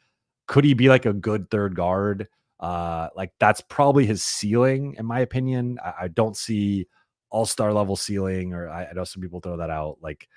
could he be like a good third guard? Like that's probably his ceiling, in my opinion. I don't see all-star level ceiling, or I know some people throw that out. Like,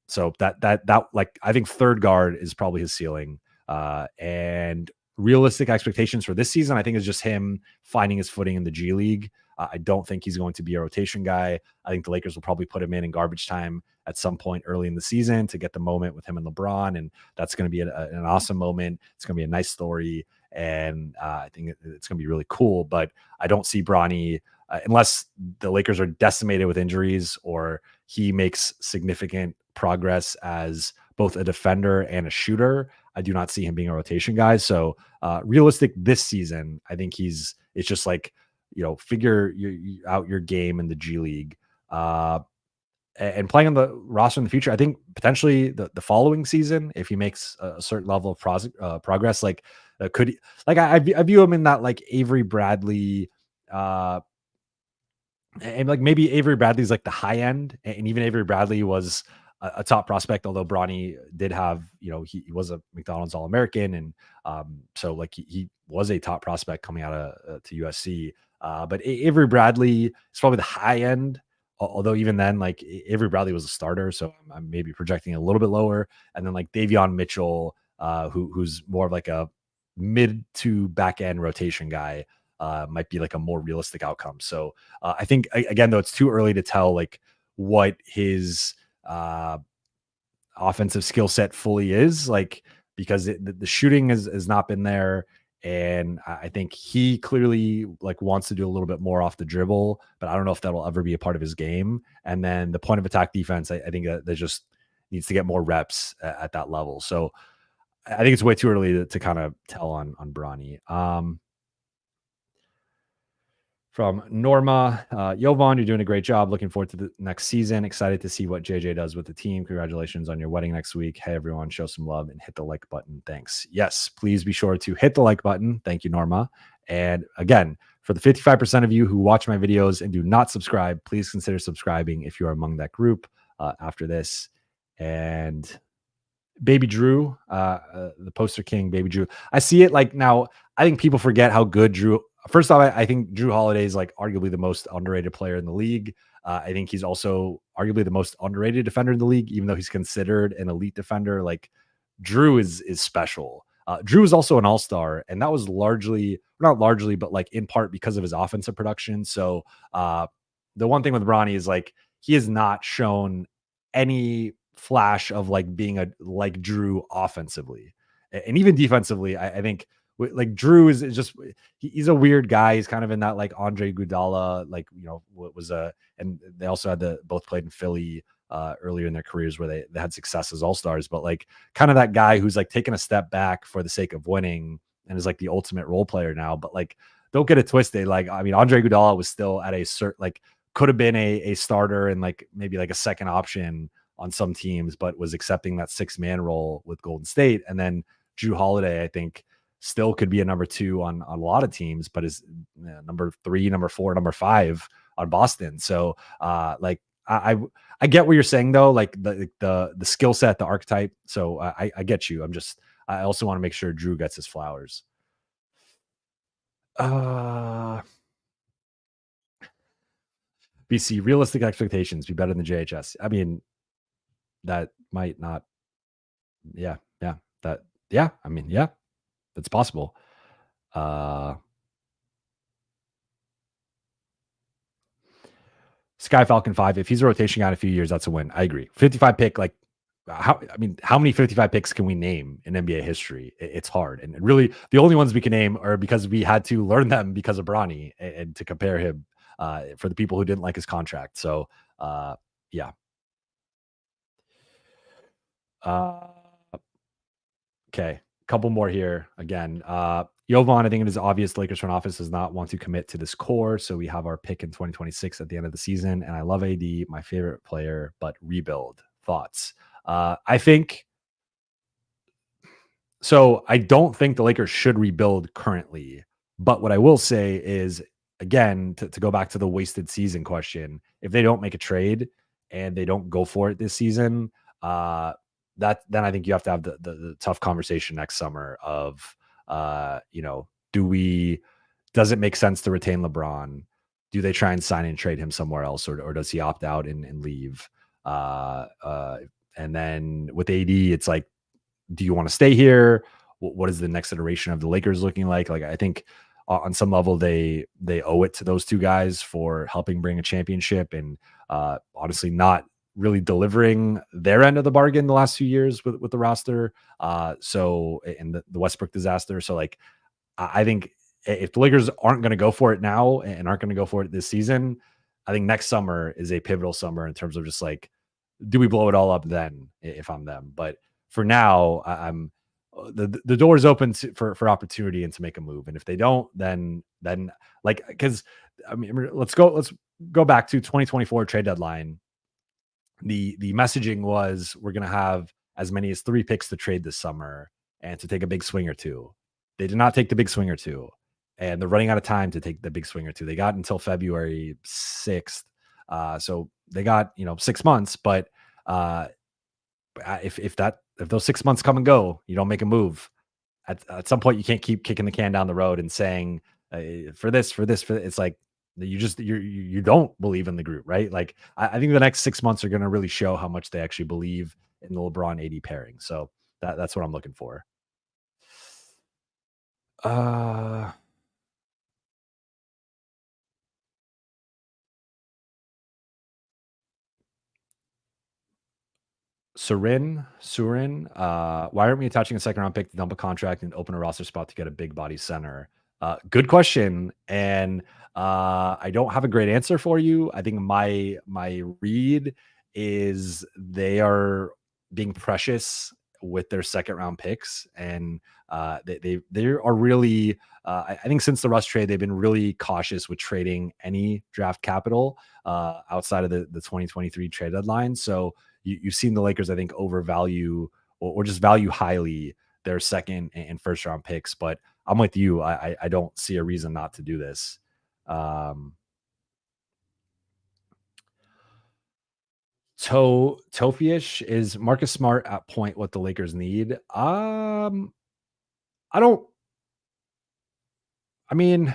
so that like I think third guard is probably his ceiling. And realistic expectations for this season, I think, is just him finding his footing in the G League. I don't think he's going to be a rotation guy. I think the Lakers will probably put him in garbage time at some point early in the season to get the moment with him and LeBron. And that's going to be an awesome moment. It's going to be a nice story. And I think it's going to be really cool. But I don't see Bronny, unless the Lakers are decimated with injuries or he makes significant progress as both a defender and a shooter, I do not see him being a rotation guy. So realistic this season, I think it's just like, figure out your game in the G League. And playing on the roster in the future, I think potentially the following season, if he makes a certain level of progress, like could like I view him in that like Avery Bradley, and like maybe Avery Bradley's like the high end, and even Avery Bradley was a top prospect, although Bronny did have, he was a McDonald's All American, and so like he was a top prospect coming out of to USC. But Avery Bradley is probably the high end, although even then, like Avery Bradley was a starter, so I'm maybe projecting a little bit lower. And then like Davion Mitchell, who's more of like a mid to back end rotation guy, might be like a more realistic outcome. So I think again, though, it's too early to tell like what his offensive skill set fully is, like, because the shooting has not been there. And I think he clearly like wants to do a little bit more off the dribble, but I don't know if that'll ever be a part of his game. And then the point of attack defense, I think that just needs to get more reps at that level. So I think it's way too early to kind of tell on Bronny. From Norma, Jovan, you're doing a great job. Looking forward to the next season. Excited to see what JJ does with the team. Congratulations on your wedding next week. Hey, everyone, show some love and hit the like button. Thanks. Yes, please be sure to hit the like button. Thank you, Norma. And again, for the 55% of you who watch my videos and do not subscribe, please consider subscribing if you are among that group after this. And Baby Drew, the poster king, Baby Drew. I see it like now. I think people forget how good Drew. First off, I think Drew Holiday is like arguably the most underrated player in the league. I think he's also arguably the most underrated defender in the league, even though he's considered an elite defender. Like Drew is special. Drew is also an all-star, and that was not largely, but like in part because of his offensive production. So the one thing with Bronny is like he has not shown any flash of like being like Drew offensively, and even defensively. I think like Drew is just he's a weird guy. He's kind of in that like Andre Iguodala, like what was and they also had both played in Philly earlier in their careers where they had success as all-stars, but like kind of that guy who's like taking a step back for the sake of winning and is like the ultimate role player now. But like don't get it twisted. Like I mean, Andre Iguodala was still at a certain like could have been a starter and like maybe like a second option on some teams, but was accepting that 6-man role with Golden State. And then Drew Holiday, I think, still could be a number 2 on a lot of teams, but is number 3, number 4, number 5 on Boston. So like I get what you're saying though, like the skill set, the archetype. So I get you. I also want to make sure Drew gets his flowers. BC, realistic expectations, be better than JHS. I mean, that might not. Yeah. I mean, yeah, that's possible. Sky Falcon 5, if he's a rotation guy in a few years, that's a win. I agree. 55 pick, like how many 55 picks can we name in NBA history? It's hard. And really the only ones we can name are because we had to learn them because of Bronny and to compare him for the people who didn't like his contract. So yeah. Okay. Couple more here. Again, Jovan, I think it is obvious Lakers front office does not want to commit to this core. So we have our pick in 2026 at the end of the season. And I love AD, my favorite player, but rebuild. Thoughts? I think so. I don't think the Lakers should rebuild currently. But what I will say is, again, to go back to the wasted season question, if they don't make a trade and they don't go for it this season, then I think you have to have the tough conversation next summer of, does it make sense to retain LeBron? Do they try and sign and trade him somewhere else, or does he opt out and leave? And then with AD, it's like, do you want to stay here? What is the next iteration of the Lakers looking like? Like, I think on some level they owe it to those two guys for helping bring a championship and honestly not really delivering their end of the bargain the last few years with the roster. So in the Westbrook disaster. So like, I think if the Lakers aren't going to go for it now and aren't going to go for it this season, I think next summer is a pivotal summer in terms of just like, do we blow it all up then if I'm them? But for now, I'm the door is open for opportunity and to make a move. And if they don't, then like, because I mean, let's go back to 2024 trade deadline. The messaging was we're going to have as many as 3 picks to trade this summer and to take a big swing or two. They did not take the big swing or two, and they're running out of time to take the big swing or two. They got until February 6th. So they got, 6 months, but if those 6 months come and go, you don't make a move. At some point, you can't keep kicking the can down the road and saying for this. It's like you don't believe in the group, right? Like I think the next 6 months are going to really show how much they actually believe in the LeBron AD pairing. So that's what I'm looking for. Surin, why aren't we attaching a second round pick to dump a contract and open a roster spot to get a big body center? Good question. And I don't have a great answer for you. I think my read is they are being precious with their second round picks. And they are really, I think since the Russ trade, they've been really cautious with trading any draft capital outside of the 2023 trade deadline. So you've seen the Lakers, I think, overvalue or just value highly their second and first round picks. But I'm with you. I don't see a reason not to do this. Tofiish, is Marcus Smart at point what the Lakers need? I don't. I mean,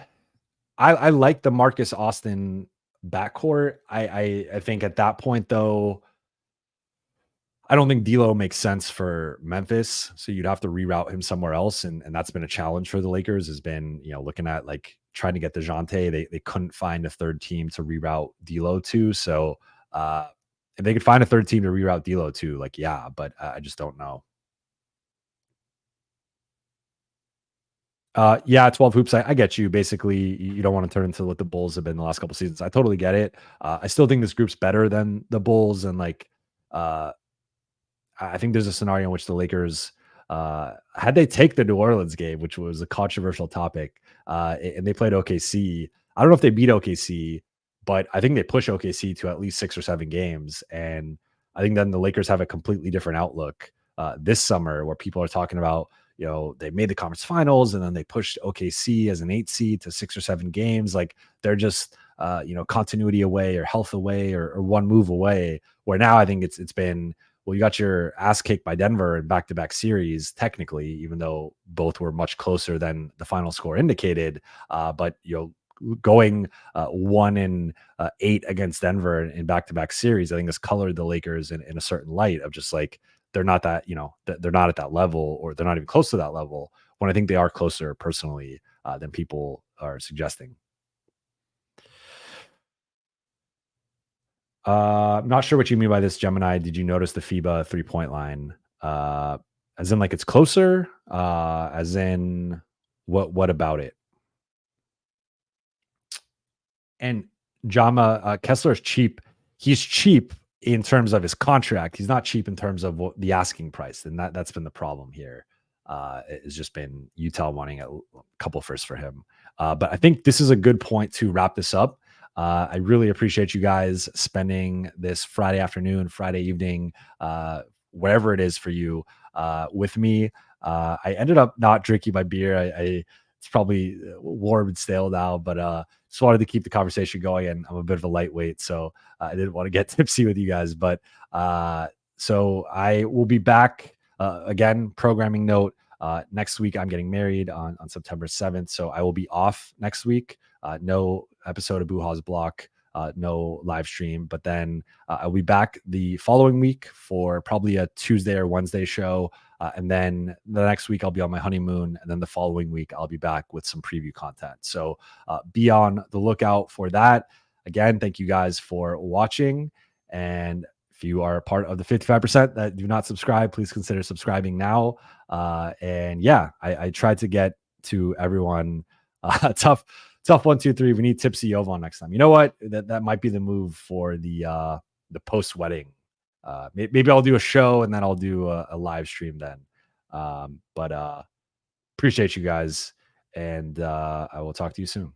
I like the Marcus Austin backcourt. I think at that point though, I don't think D'Lo makes sense for Memphis, so you'd have to reroute him somewhere else, and that's been a challenge for the Lakers. Has been looking at like trying to get DeJounte. They couldn't find a third team to reroute D'Lo to, so if they could find a third team to reroute D'Lo to, like yeah, but I just don't know. Yeah, 12 hoops. I get you. Basically, you don't want to turn into what the Bulls have been the last couple seasons. I totally get it. I still think this group's better than the Bulls, and like I think there's a scenario in which the Lakers, had they take the New Orleans game, which was a controversial topic, and they played OKC. I don't know if they beat OKC, but I think they push OKC to at least 6 or 7 games. And I think then the Lakers have a completely different outlook this summer, where people are talking about, they made the conference finals and then they pushed OKC as an 8 seed to 6 or 7 games. Like they're just, continuity away or health away or one move away. Where now I think it's been, well, you got your ass kicked by Denver in back-to-back series, technically, even though both were much closer than the final score indicated. But going 1-8 against Denver in back-to-back series, I think has colored the Lakers in a certain light of just like they're not that, they're not at that level, or they're not even close to that level, when I think they are closer personally than people are suggesting. I'm not sure what you mean by this, Gemini. Did you notice the FIBA 3-point line? As in like it's closer? As in what about it? And Jama, Kessler is cheap. He's cheap in terms of his contract. He's not cheap in terms of the asking price. And that's been the problem here. It's just been Utah wanting a couple firsts for him. But I think this is a good point to wrap this up. I really appreciate you guys spending this Friday afternoon, Friday evening, wherever it is for you, with me. I ended up not drinking my beer. It's probably warm and stale now, but just wanted to keep the conversation going. And I'm a bit of a lightweight, so I didn't want to get tipsy with you guys. But so I will be back again. Programming note: next week I'm getting married on September 7th, so I will be off next week. No episode of Buha's Block, no live stream, but then I'll be back the following week for probably a Tuesday or Wednesday show. And then the next week I'll be on my honeymoon. And then the following week I'll be back with some preview content. So be on the lookout for that. Again, thank you guys for watching. And if you are a part of the 55% that do not subscribe, please consider subscribing now. And yeah, I tried to get to everyone. Tough 1, 2, 3. We need tipsy Jovan next time. You know what? That might be the move for the post wedding. Maybe I'll do a show and then I'll do a live stream then. But appreciate you guys, and I will talk to you soon.